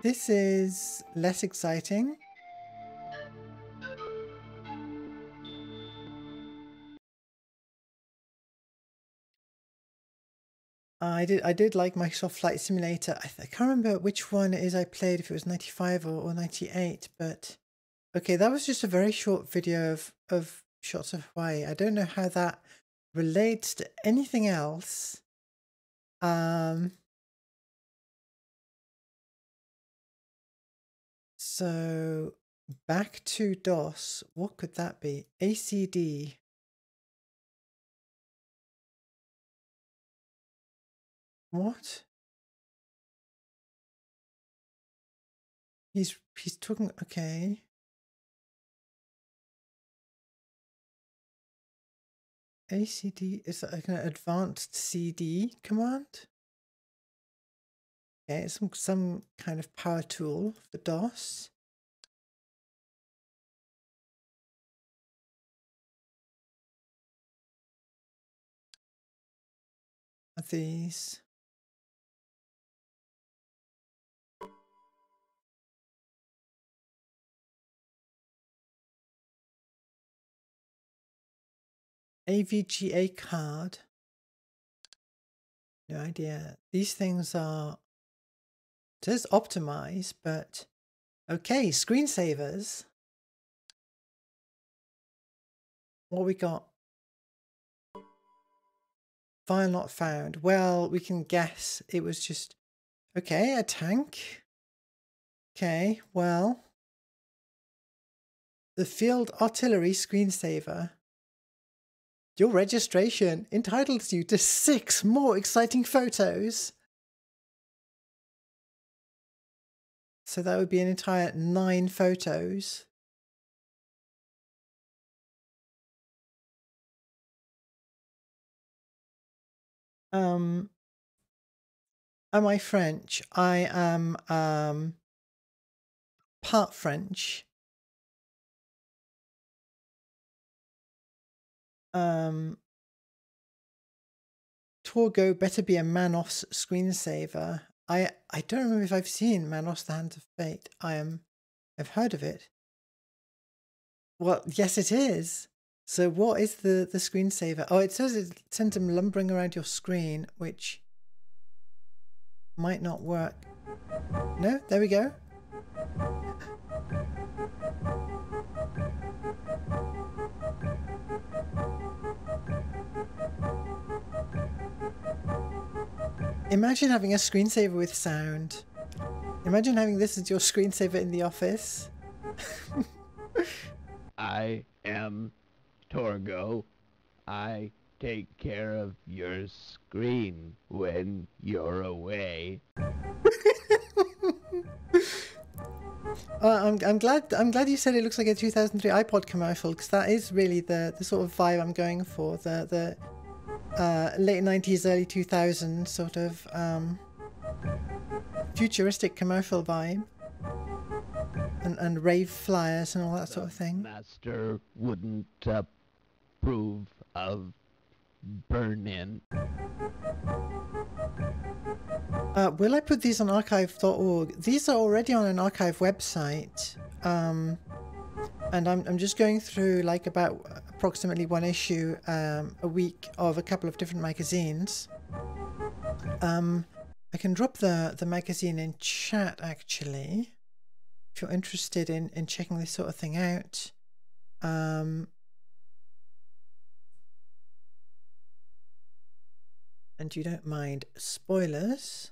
This is less exciting. I did like Microsoft Flight Simulator. I can't remember which one it is I played, if it was 95 or 98, but okay, that was just a very short video of shots of Hawaii. I don't know how that relates to anything else. So back to DOS, what could that be? ACD. What? He's talking, okay. ACD, is that like an advanced CD command? Okay, some kind of power tool for DOS. Are these? AVGA card. No idea. These things are, it says optimize, but okay, screensavers. What we got? File not found. Well, we can guess it was just, okay, a tank. Okay, well, the field artillery screensaver. Your registration entitles you to 6 more exciting photos. So that would be an entire 9 photos. Am I French? I am part French. Torgo better be a Manos screensaver. I don't remember if I've seen Manos the Hands of Fate. I've heard of it. Well, yes it is. So what is the screensaver? Oh, it says it sends them lumbering around your screen, which might not work. No, there we go. Imagine having a screensaver with sound. Imagine having this as your screensaver in the office. I am Torgo. I take care of your screen when you're away. I'm glad you said it looks like a 2003 iPod commercial, because that is really the sort of vibe I'm going for. The late 90s, early 2000s sort of futuristic commercial vibe, and rave flyers and all that sort of thing. Master wouldn't approve of burn-in. Will I put these on archive.org? These are already on an archive website, and I'm just going through like about approximately 1 issue a week of a couple of different magazines. I can drop the magazine in chat actually, if you're interested in checking this sort of thing out. And you don't mind spoilers.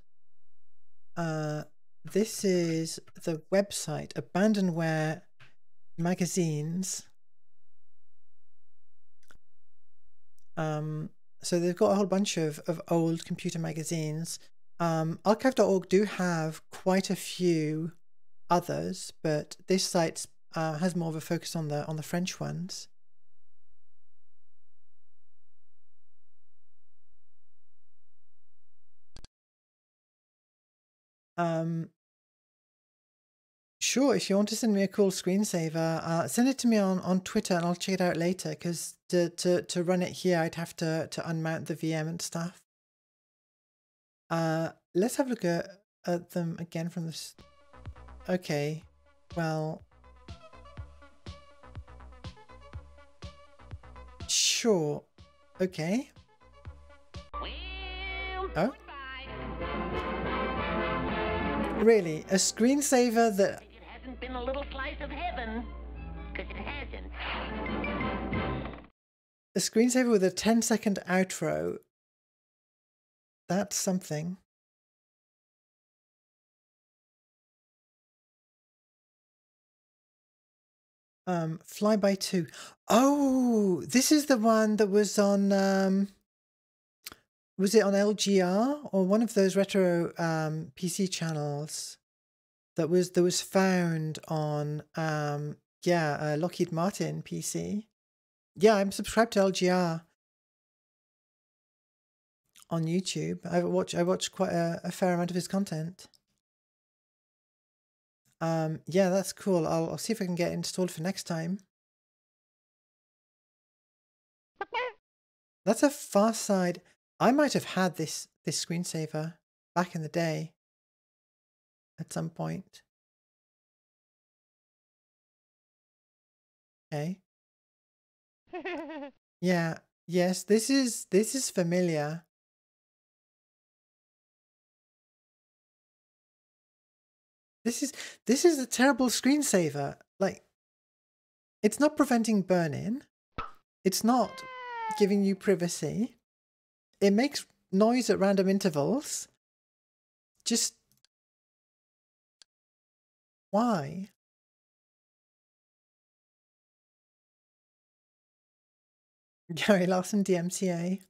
This is the website, Abandonware Magazines. So they've got a whole bunch of old computer magazines. Archive.org do have quite a few others, but this site has more of a focus on the French ones. Sure, if you want to send me a cool screensaver, send it to me on Twitter and I'll check it out later, because to run it here I'd have to unmount the VM and stuff. Let's have a look at them again from this. Okay, well, sure, okay. Oh? Really? A screensaver that... It hasn't been a little slice of heaven, because it hasn't. A screensaver with a 10-second outro. That's something. Fly by 2. Oh, this is the one that was on... was it on LGR or one of those retro PC channels? that was found on Lockheed Martin PC. Yeah, I'm subscribed to LGR on YouTube. I watch quite a fair amount of his content. Yeah, that's cool. I'll see if I can get it installed for next time. That's a Far Side. I might have had this screensaver back in the day at some point. Okay. Yeah. Yes, this is familiar. This is a terrible screensaver. Like, it's not preventing burn-in. It's not giving you privacy. It makes noise at random intervals. Just why? Gary Larson DMCA.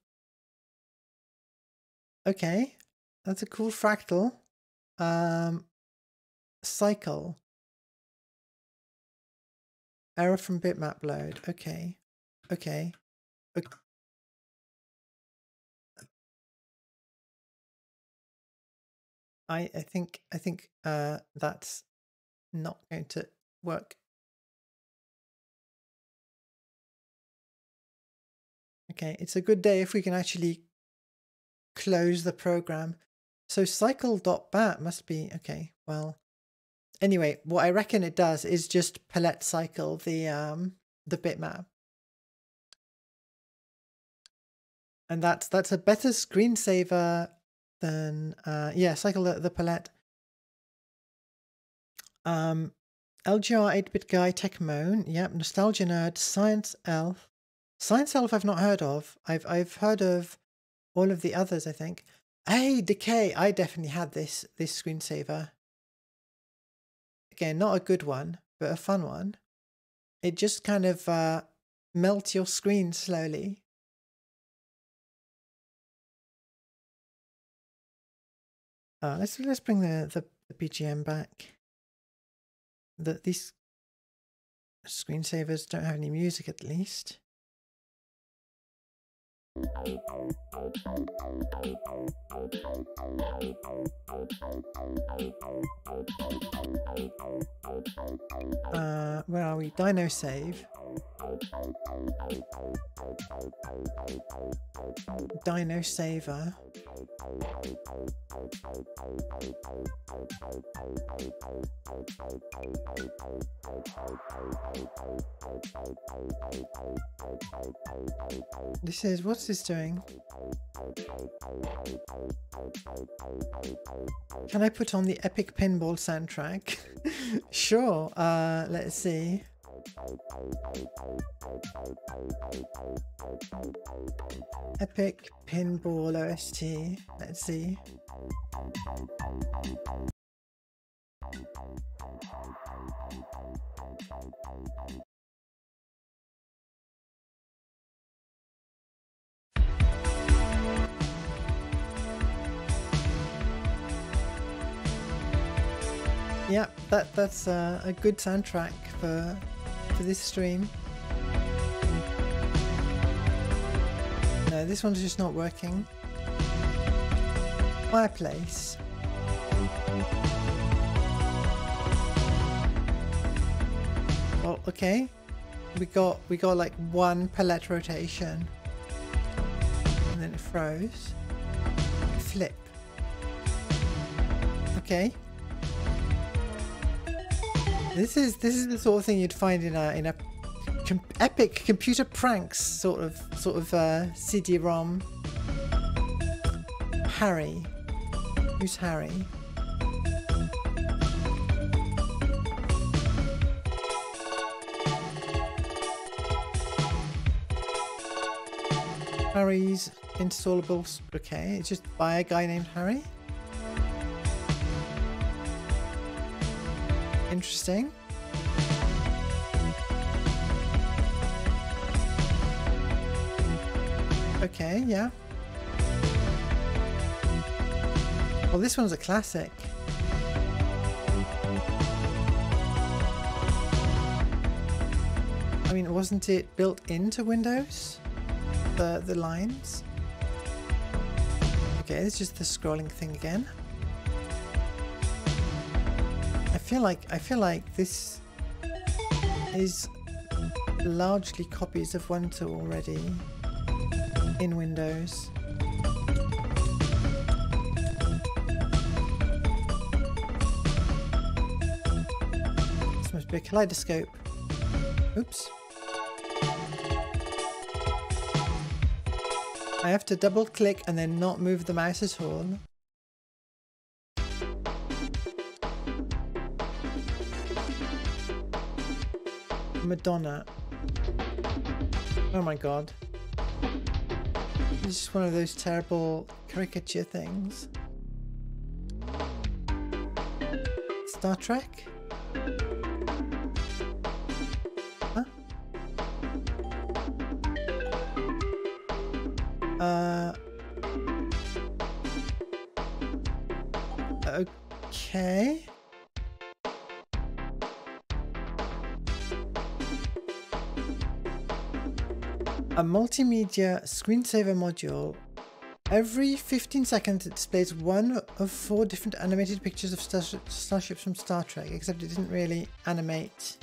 Okay, that's a cool fractal. Cycle. Error from bitmap load. Okay. Okay. I think that's not going to work. Okay, it's a good day if we can actually close the program. So cycle.bat must be okay. Well, anyway, what I reckon it does is just palette cycle the bitmap. And that's a better screensaver than yeah, cycle the palette. LGR 8-bit guy Tech Moan, yep, Nostalgia Nerd, Science Elf. Science Elf I've not heard of. I've heard of all of the others, I think. Hey, Decay, I definitely had this screensaver. Again, not a good one, but a fun one. It just kind of melts your screen slowly. Let's bring the BGM back. These screensavers don't have any music, at least. Where are we? Dino save. Dino saver. What's this doing? Can I put on the epic pinball soundtrack? Sure. Let's see. Epic pinball OST. Let's see. Yeah, that's a good soundtrack for this stream. No, this one's just not working. Fireplace. Well, okay. We got like one palette rotation. And then it froze. Flip. Okay. This is the sort of thing you'd find in a epic computer pranks sort of CD-ROM. Harry. Who's Harry? Harry's installables. Okay, it's just by a guy named Harry. Interesting. Okay, yeah. Well, this one's a classic. I mean, wasn't it built into Windows? The lines? Okay, it's just the scrolling thing again. I feel like this is largely copies of one tool already in Windows. This must be a kaleidoscope. Oops. I have to double click and then not move the mouse at all. Madonna. Oh my god. This is one of those terrible caricature things. Star Trek? Huh? Okay. A multimedia screensaver module. Every 15 seconds it displays one of 4 different animated pictures of starships from Star Trek, except it didn't really animate.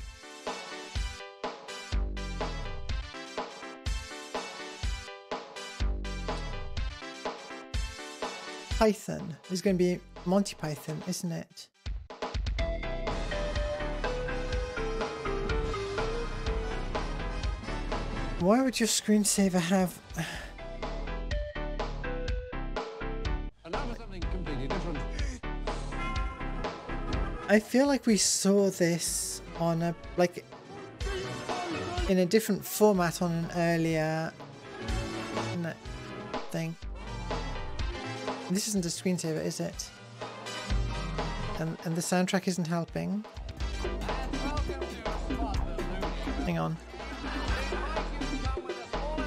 Python is going to be Monty Python, isn't it? Why would your screensaver have... And now for something completely different. I feel like we saw this on a, like, in a different format on an earlier thing. This isn't a screensaver, is it? And the soundtrack isn't helping. Hang on.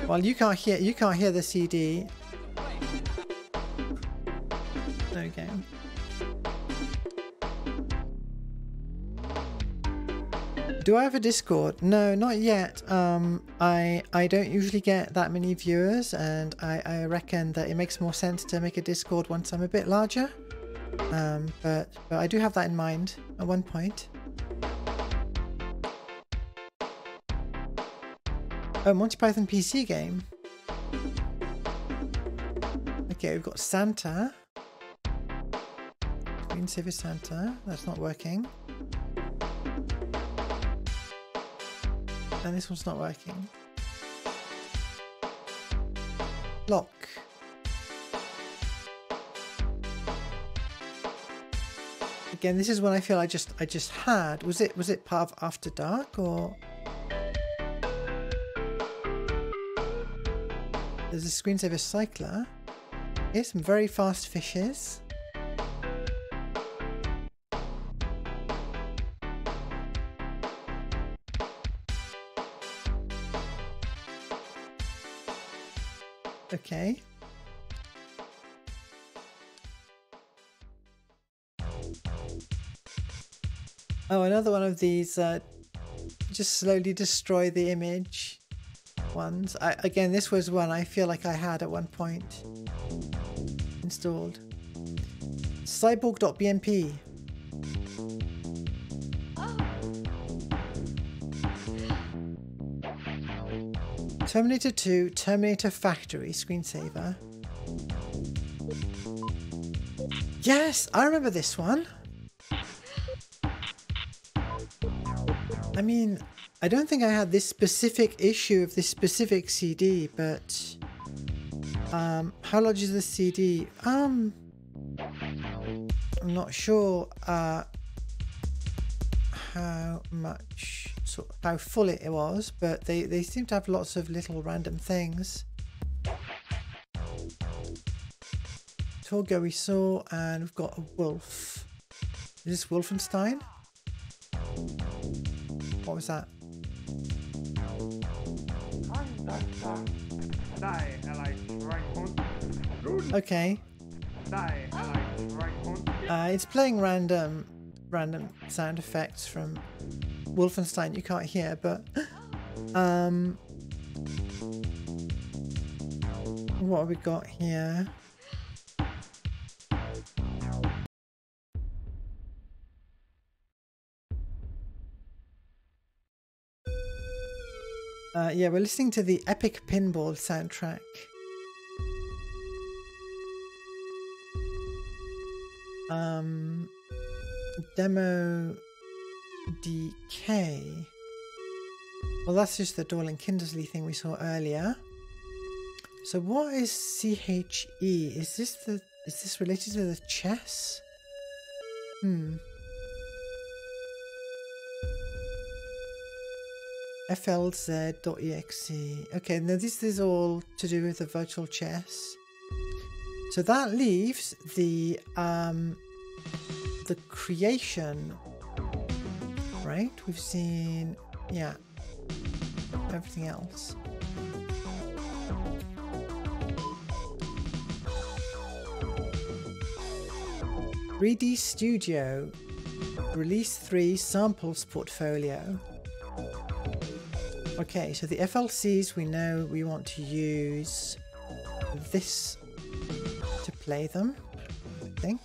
Well, you can't hear the CD. Okay. Do I have a Discord? No, not yet. I don't usually get that many viewers, and I reckon that it makes more sense to make a Discord once I'm a bit larger. But I do have that in mind at one point. Oh, Monty Python PC game. Okay, we've got Santa. Screensaver Santa. That's not working. And this one's not working. Lock. Again, this is one I feel I just had. Was it part of After Dark or? There's a screensaver cycler. Here's some very fast fishes. Okay. Oh, another one of these just slowly destroy the image ones. Again, this was one I feel like I had at one point installed. Cyborg.bmp. Terminator 2, Terminator Factory screensaver. Yes, I remember this one. I mean, I don't think I had this specific issue of this specific CD, but how large is this CD? I'm not sure how much, how full it was, but they seem to have lots of little random things. Torgo we saw, and we've got a wolf. Is this Wolfenstein? What was that? Okay. It's playing random sound effects from Wolfenstein you can't hear, but What have we got here? Yeah, we're listening to the Epic Pinball soundtrack. Demo DK. Well, that's just the Dorling Kindersley thing we saw earlier. So what is CHE? Is this related to the chess? FLZ.exe. Okay, now this is all to do with the virtual chess. So that leaves the creation, right? We've seen, yeah, everything else. "3D Studio, Release 3 Samples Portfolio." Okay, so the FLCs, we know we want to use this to play them, I think.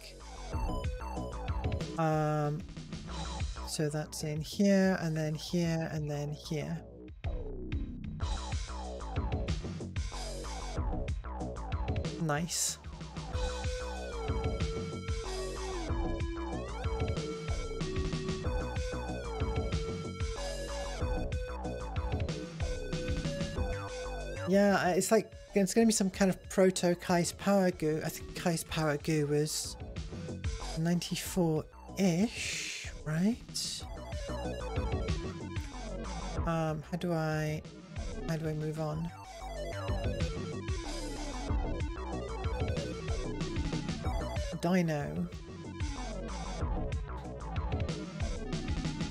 So that's in here, and then here, and then here. Nice. Yeah, it's like it's going to be some kind of proto Kai's Power Goo. I think Kai's Power Goo was 94-ish, right? How do I move on? Dino.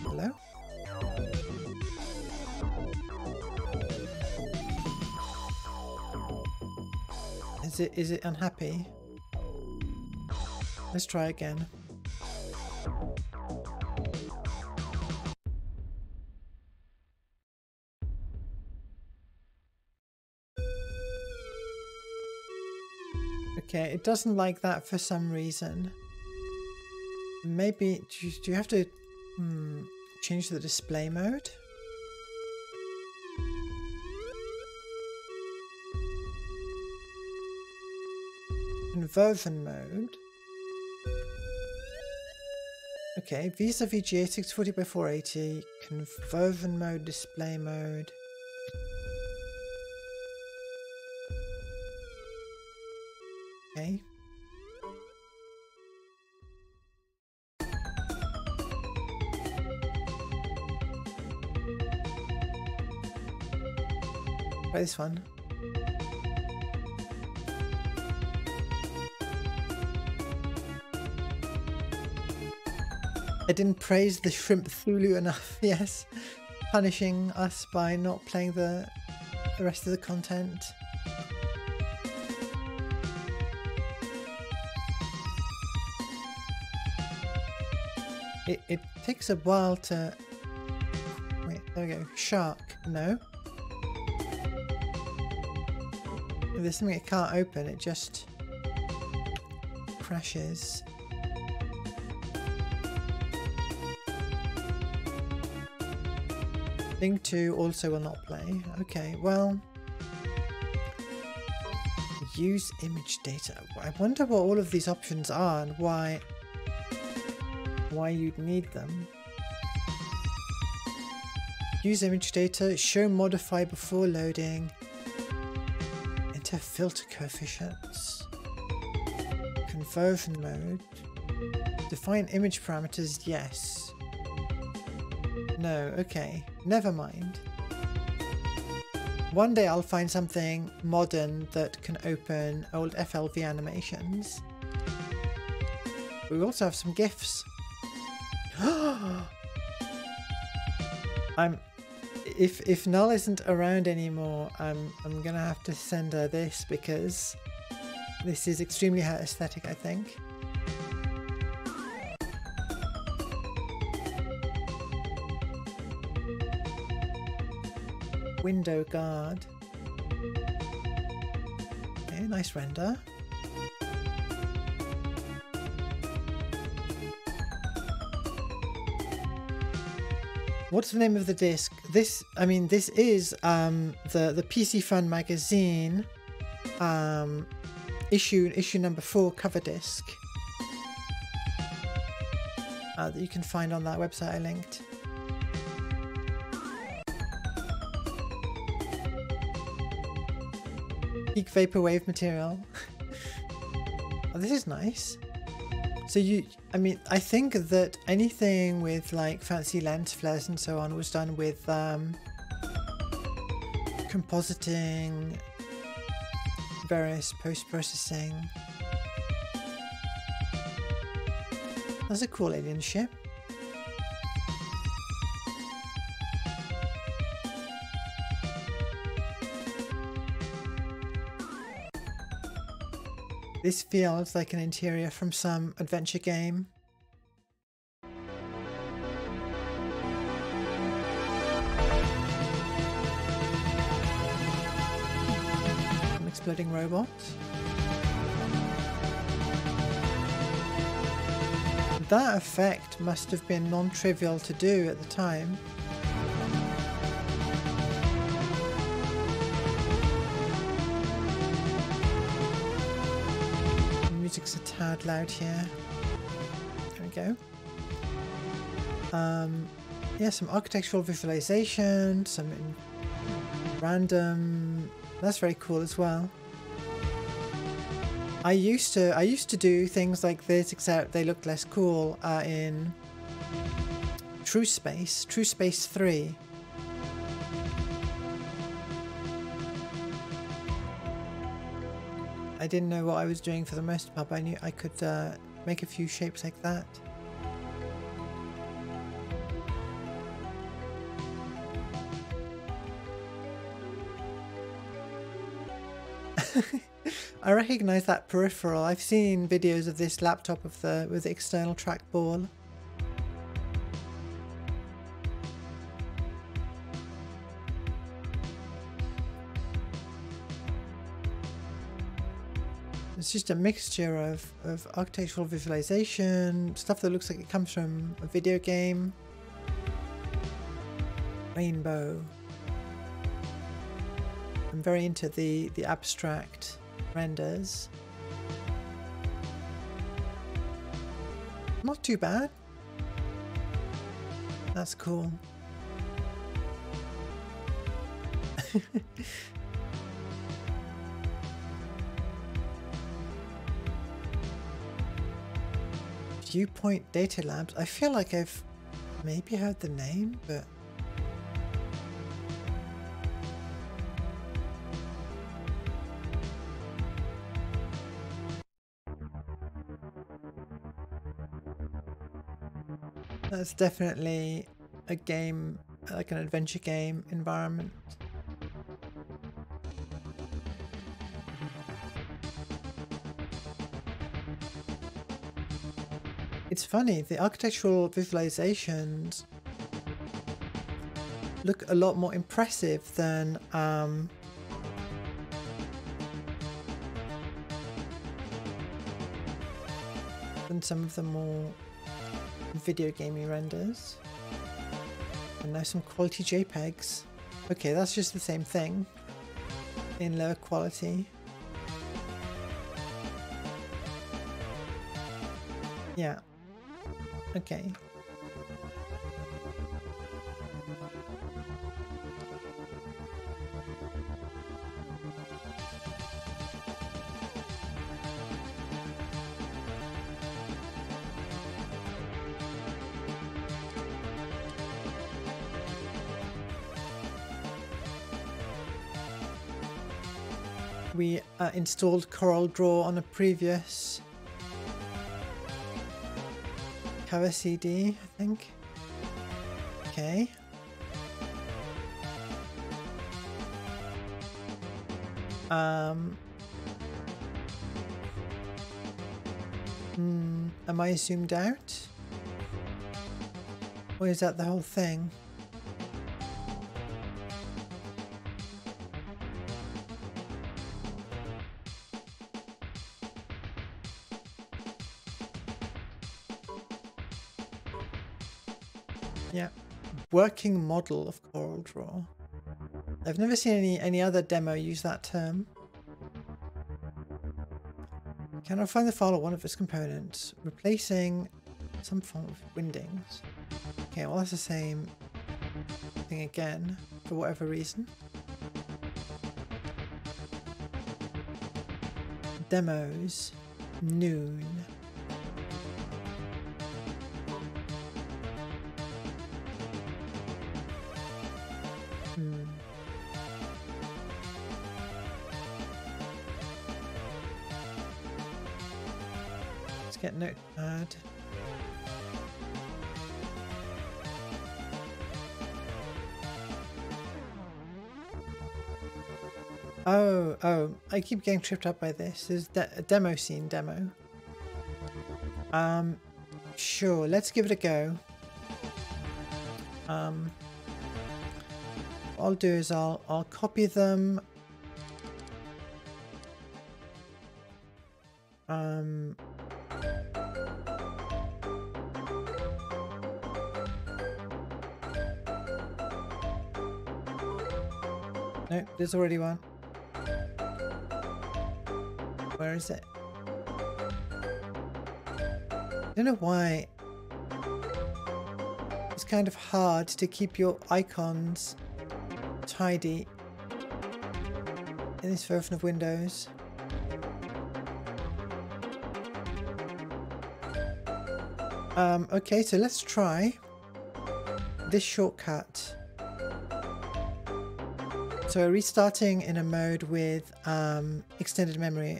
Hello? Is it unhappy? Let's try again. Okay, it doesn't like that for some reason. Maybe do you have to change the display mode? Conversion mode. Okay, vis-a-vis GA 640x480, conversion mode, display mode. Okay. Try this one. I didn't praise the Shrimp Thulu enough, yes. Punishing us by not playing the rest of the content. It takes a while to... Wait, there we go. Shark. No. If there's something it can't open, it just crashes. Thing 2 also will not play. Okay, well... Use image data. I wonder what all of these options are and why you'd need them. Use image data. Show modify before loading. Enter filter coefficients. Conversion mode. Define image parameters. Yes. No, okay, never mind. One day I'll find something modern that can open old FLV animations. We also have some GIFs. If Null isn't around anymore, I'm gonna have to send her this because this is extremely her aesthetic, I think. window guard. Okay, nice render. What's the name of the disc? This, I mean, this is the PC Fun magazine issue number 4 cover disc that you can find on that website I linked. Peak vaporwave material. Oh, this is nice. So I mean, I think that anything with like fancy lens flares and so on was done with compositing, various post-processing. That's a cool alien ship. This feels like an interior from some adventure game. An exploding robot. That effect must have been non-trivial to do at the time. Music's a tad loud here. There we go. Yeah, some architectural visualization, some random. That's very cool as well. I used to do things like this, except they looked less cool in True Space 3. I didn't know what I was doing for the most part, but I knew I could make a few shapes like that. I recognize that peripheral. I've seen videos of this laptop with the external trackball. It's just a mixture of architectural visualization, stuff that looks like it comes from a video game. Rainbow. I'm very into the abstract renders. Not too bad. That's cool. Viewpoint Data Labs. I feel like I've maybe heard the name, but that's definitely a game, like an adventure game environment. It's funny, the architectural visualizations look a lot more impressive than some of the more video gamey renders. And now some quality JPEGs. Okay, that's just the same thing in lower quality. Yeah. Okay. We installed CorelDRAW on a previous cover CD, I think. Okay. Am I zoomed out? Or is that the whole thing? Yeah, working model of CorelDRAW. I've never seen any other demo use that term. Cannot find the file or one of its components. Replacing some form of windings. Okay, well that's the same thing again, for whatever reason. Demos. Noon. Let's get Notepad. Oh, I keep getting tripped up by this. There's a demo scene demo. Sure, let's give it a go. What I'll do is I'll copy them. Nope, there's already one. Where is it? I don't know why. It's kind of hard to keep your icons tidy in this version of Windows. Okay, so let's try this shortcut. So restarting in a mode with extended memory.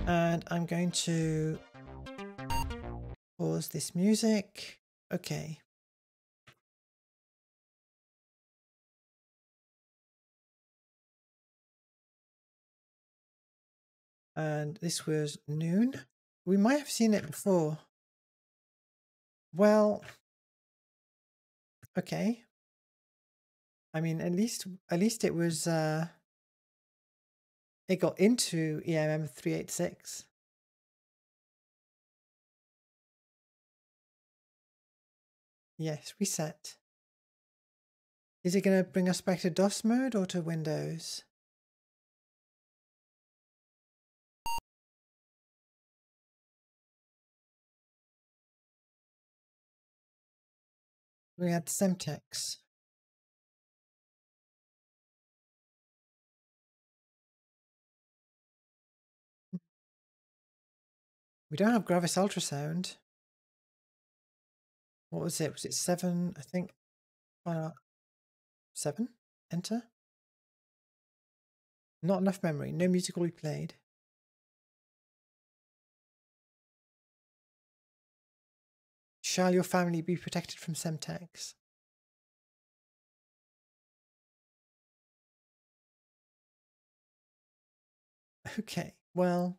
And I'm going to pause this music. Okay. And this was Noon. We might have seen it before. Well, okay. I mean, at least it was it got into EMM 386. Yes, reset. Is it going to bring us back to DOS mode or to Windows? We had Semtex. We don't have Gravis ultrasound. What was it? Was it 7? I think. 7? Enter. Not enough memory. No music will be played. Shall your family be protected from Semtex? Okay, well.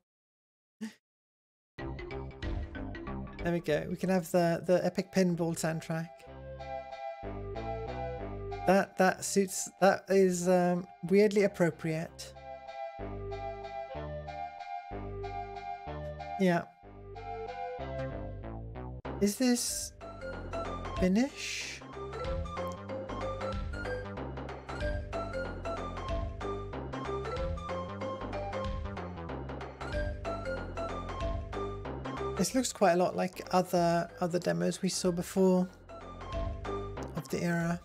There we go. We can have the epic pinball soundtrack. That suits. That is weirdly appropriate. Yeah. Is this finish? This looks quite a lot like other demos we saw before of the era.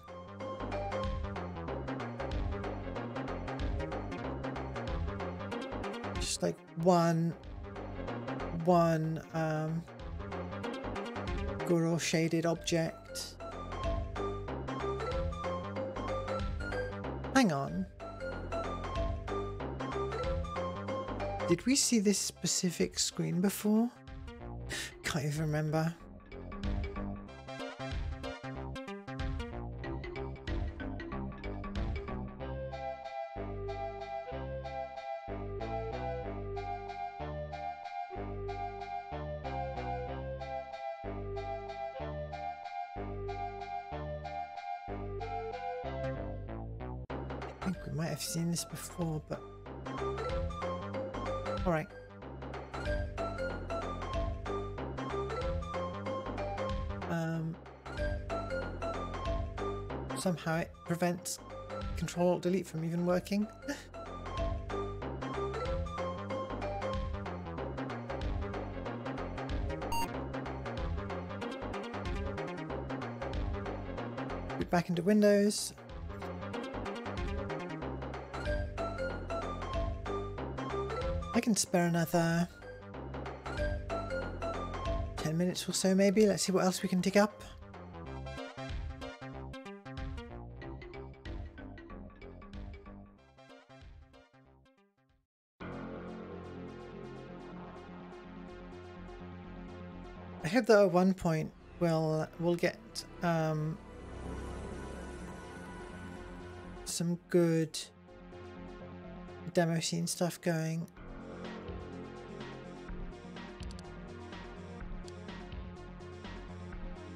Just like one Guru shaded object. Hang on. Did we see this specific screen before? Can't even remember. I think we might have seen this before, but all right. somehow it prevents Control-Alt-Delete from even working. Boot back into Windows. I can spare another 10 minutes or so maybe. Let's see what else we can dig up. I hope that at one point we'll get some good demo scene stuff going.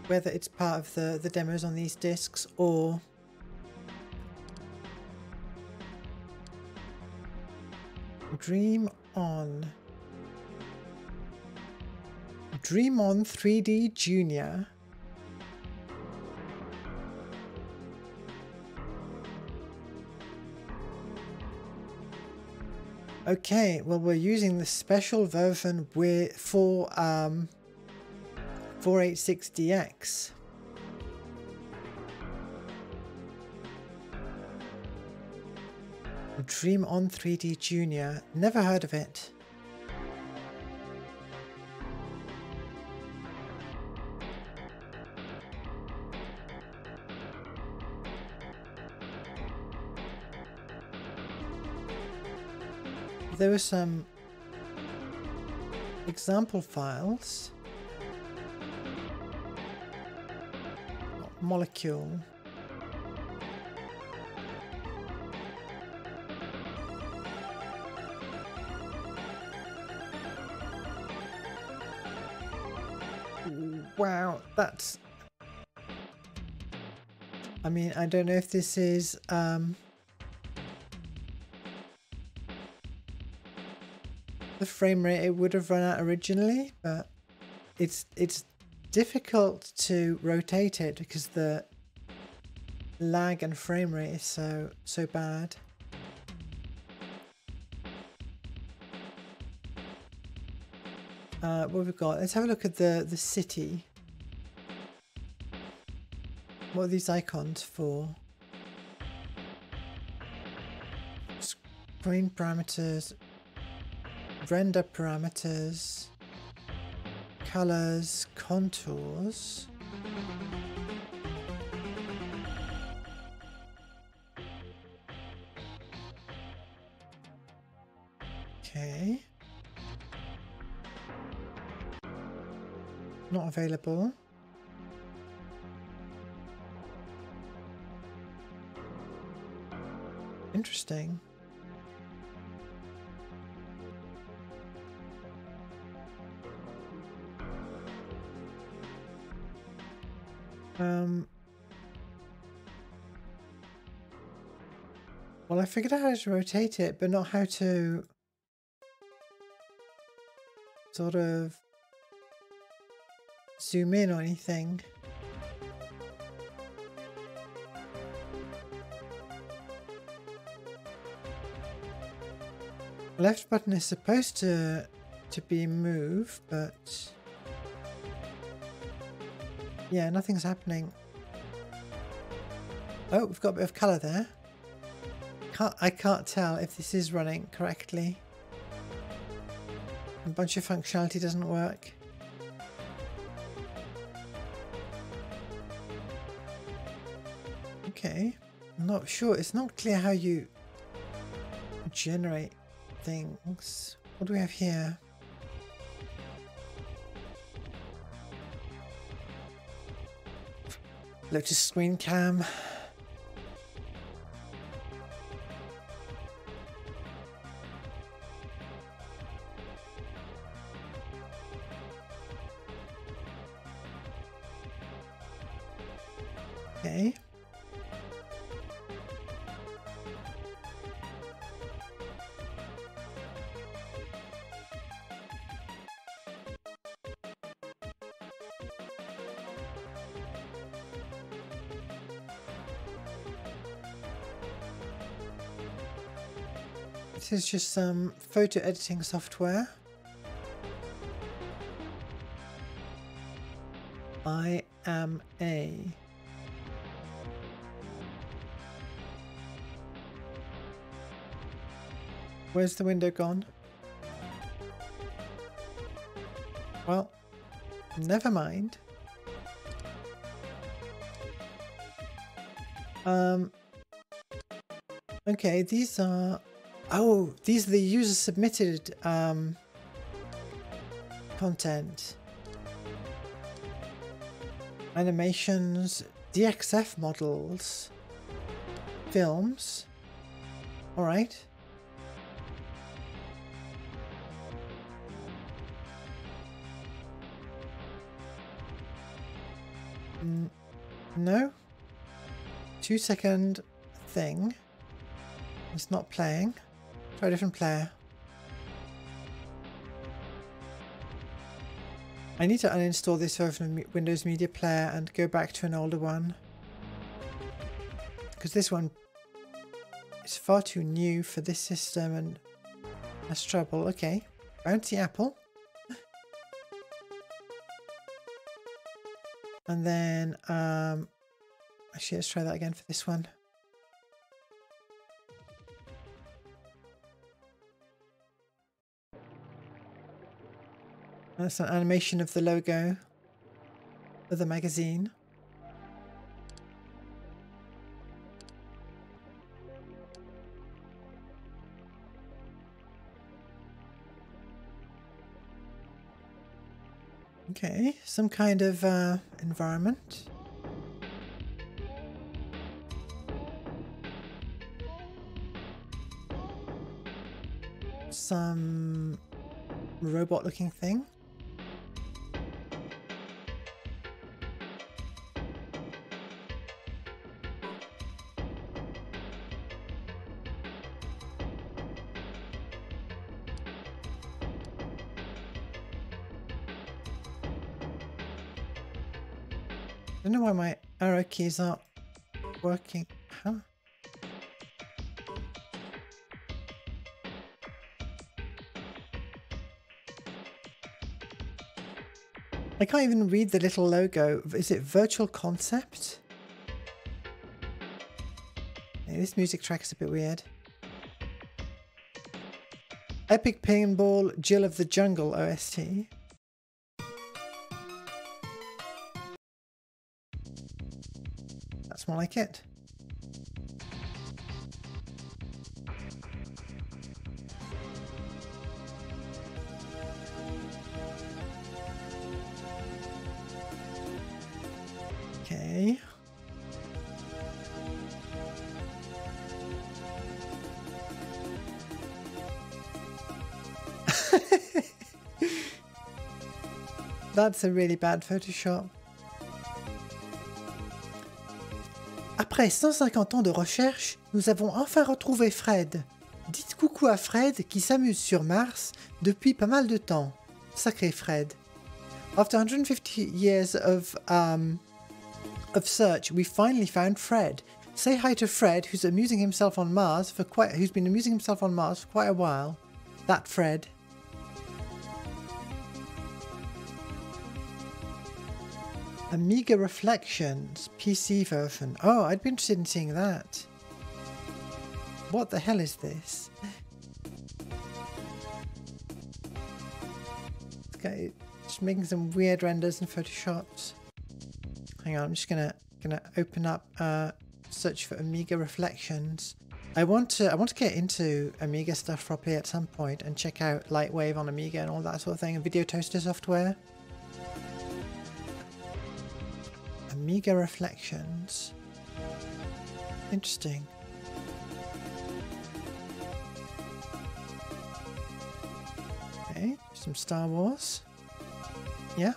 Whether it's part of the demos on these discs or Dream On 3D Junior. Okay, well, we're using the special version for 486DX. Dream On 3D Junior. Never heard of it. There were some example files. Molecule. Wow, that's... I mean, I don't know if this is the frame rate it would have run at originally, but it's difficult to rotate it because the lag and frame rate is so bad. What have we got? Let's have a look at the city. What are these icons for? Screen parameters, render parameters, colors, contours. Okay. Not available. Interesting. Well, I figured out how to rotate it, but not how to sort of zoom in or anything. Left button is supposed to be moved, but yeah, nothing's happening. Oh, we've got a bit of colour there. I can't tell if this is running correctly. A bunch of functionality doesn't work. Okay, I'm not sure. It's not clear how you generate things. What do we have here? Lotus screen cam. Okay. This is just some photo editing software. I am a. Where's the window gone? Well, never mind. Okay, these are... Oh, these are the user submitted content. Animations, DXF models, films. Alright. No. 2-second thing. It's not playing. Try a different player. I need to uninstall this version of Windows Media Player and go back to an older one. Because this one is far too new for this system and has trouble. Okay. Bouncy apple. And then, actually, let's try that again for this one. That's an animation of the logo of the magazine. Okay, some kind of environment. Some robot-looking thing. I don't know why my arrow keys aren't working. Huh? I can't even read the little logo. Is it Virtual Concept? Hey, this music track is a bit weird. Epic Pinball Jill of the Jungle OST. That's more like it. Okay. That's a really bad Photoshop. Après 150 ans de recherche, nous avons enfin retrouvé Fred. Dites coucou à Fred qui s'amuse sur Mars depuis pas mal de temps. Sacré Fred. After 150 years of search, we finally found Fred. Say hi to Fred, who's been amusing himself on Mars for quite a while. That Fred. Amiga Reflections, PC version. Oh, I'd be interested in seeing that. What the hell is this? Okay, just making some weird renders and photoshops. Hang on, I'm just gonna open up search for Amiga Reflections. I want to get into Amiga stuff properly at some point and check out Lightwave on Amiga and all that sort of thing, and video toaster software. Amiga Reflections. Interesting. Okay, some Star Wars. Yeah.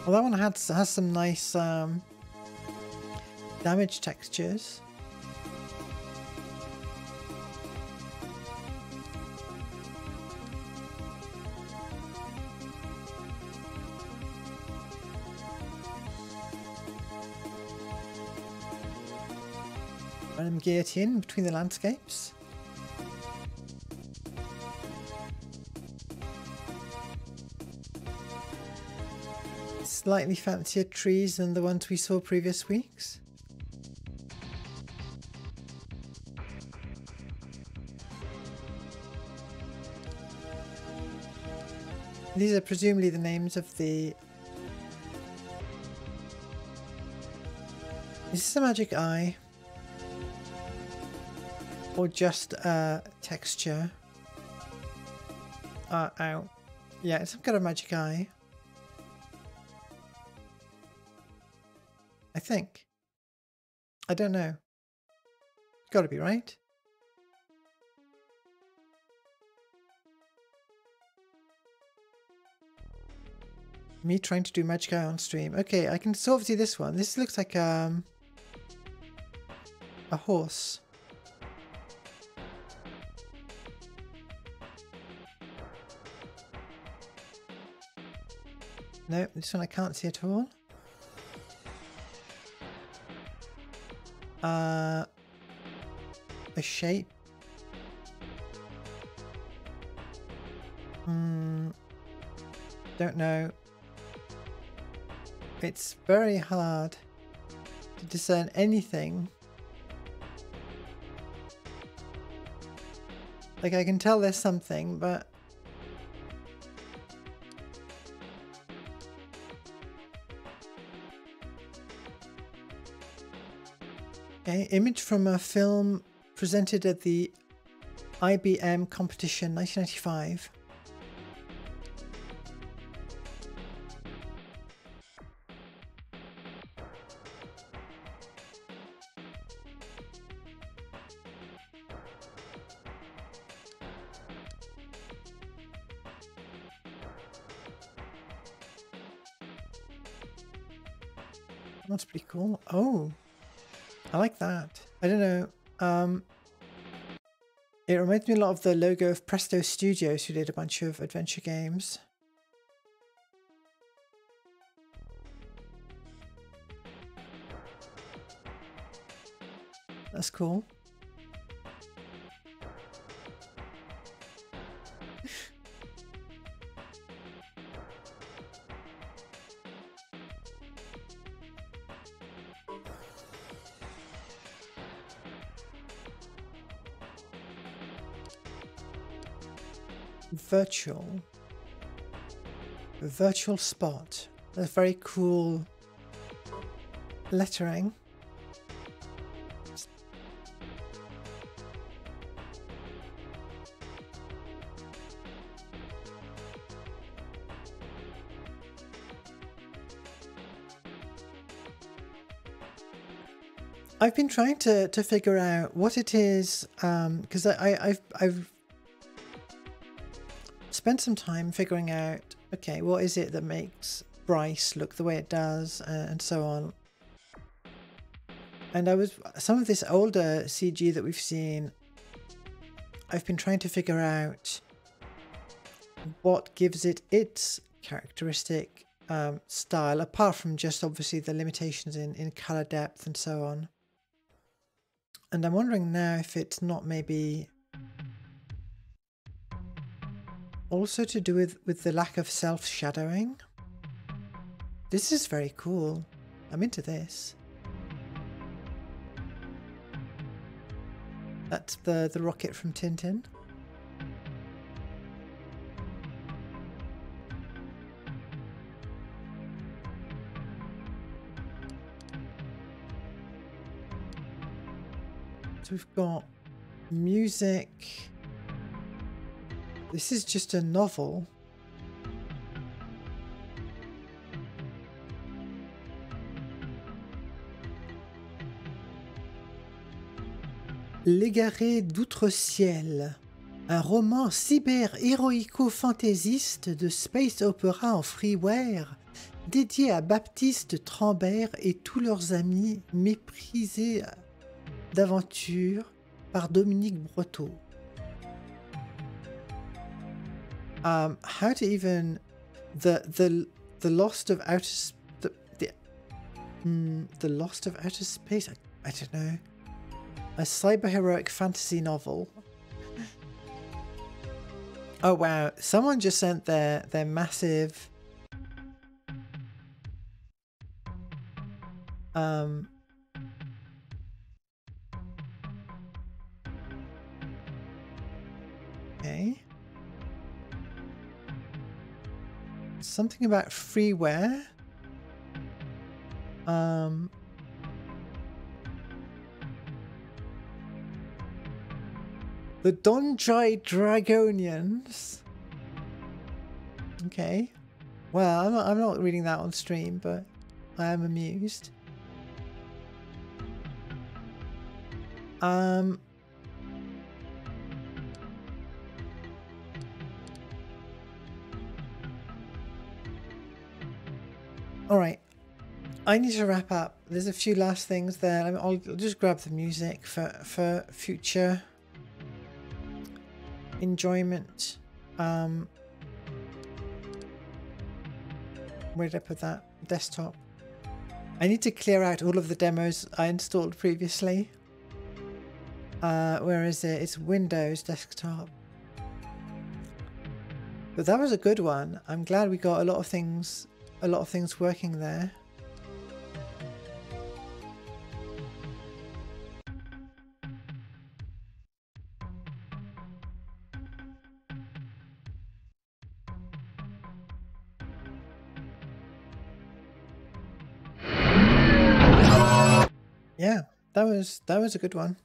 Well, that one has some nice damage textures. Random guillotine between the landscapes. Slightly fancier trees than the ones we saw previous weeks. These are presumably the names of the... Is this a magic eye? Or just a texture? Ow. Yeah, it's some kind of magic eye. I think. I don't know. Gotta be right. Me trying to do magic eye on stream. Okay, I can sort of see this one. This looks like a horse. No, this one I can't see at all. A shape. Don't know. It's very hard to discern anything. Like, I can tell there's something, but... Okay, image from a film presented at the IBM competition 1995. That's pretty cool. Oh, I like that. I don't know. It reminds me a lot of the logo of Presto Studios, who did a bunch of adventure games. That's cool. Virtual spot. That's very cool lettering. I've been trying to figure out what it is, because I've spent some time figuring out, okay, what is it that makes Bryce look the way it does, and so on. And some of this older CG that we've seen, I've been trying to figure out what gives it its characteristic style, apart from just obviously the limitations in color depth and so on. And I'm wondering now if it's not maybe also to do with the lack of self-shadowing. This is very cool. I'm into this. That's the rocket from Tintin. So we've got music. This is just a novel. L'égaré d'Outre-Ciel, un roman cyber-héroïco-fantaisiste de space opera en freeware dédié à Baptiste Trambert et tous leurs amis méprisés d'aventure par Dominique Breteau. How to even the lost of outer the lost of outer space. I don't know. A cyber-heroic fantasy novel. Oh wow, someone just sent their massive okay. Something about freeware. The Donjai Dragonians. Okay. Well, I'm not reading that on stream, but I am amused. All right. I need to wrap up. There's a few last things there. I'll just grab the music for future enjoyment. Where did I put that? Desktop. I need to clear out all of the demos I installed previously. Where is it? It's Windows Desktop. But that was a good one. I'm glad we got a lot of things working there. Yeah, that was a good one.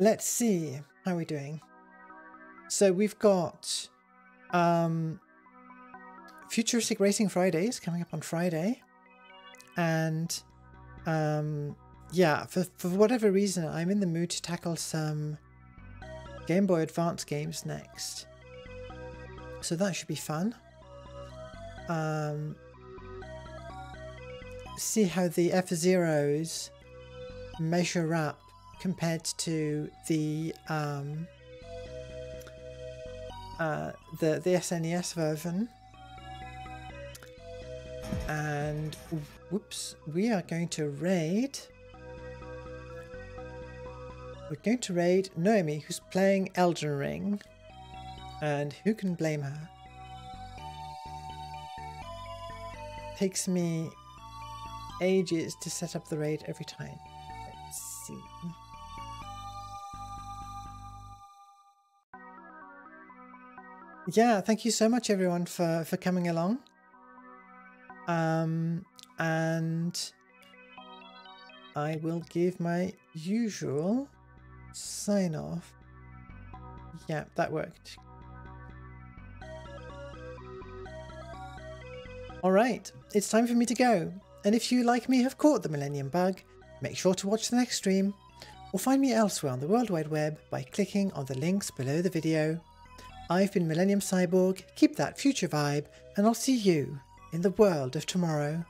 Let's see how we're doing. So we've got Futuristic Racing Fridays coming up on Friday, and yeah, for whatever reason I'm in the mood to tackle some Game Boy Advance games next, so that should be fun. See how the F-Zeros measure up compared to the SNES version. And whoops, we are going to raid. We're going to raid Noemi, who's playing Elden Ring, and who can blame her? Takes me ages to set up the raid every time. Let's see. Yeah, thank you so much everyone for coming along. And I will give my usual sign off. Yeah, that worked. Alright, it's time for me to go. And if you, like me, have caught the Millennium Bug, make sure to watch the next stream, or find me elsewhere on the World Wide Web by clicking on the links below the video. I've been Millennium Cyborg, keep that future vibe, and I'll see you in the world of tomorrow.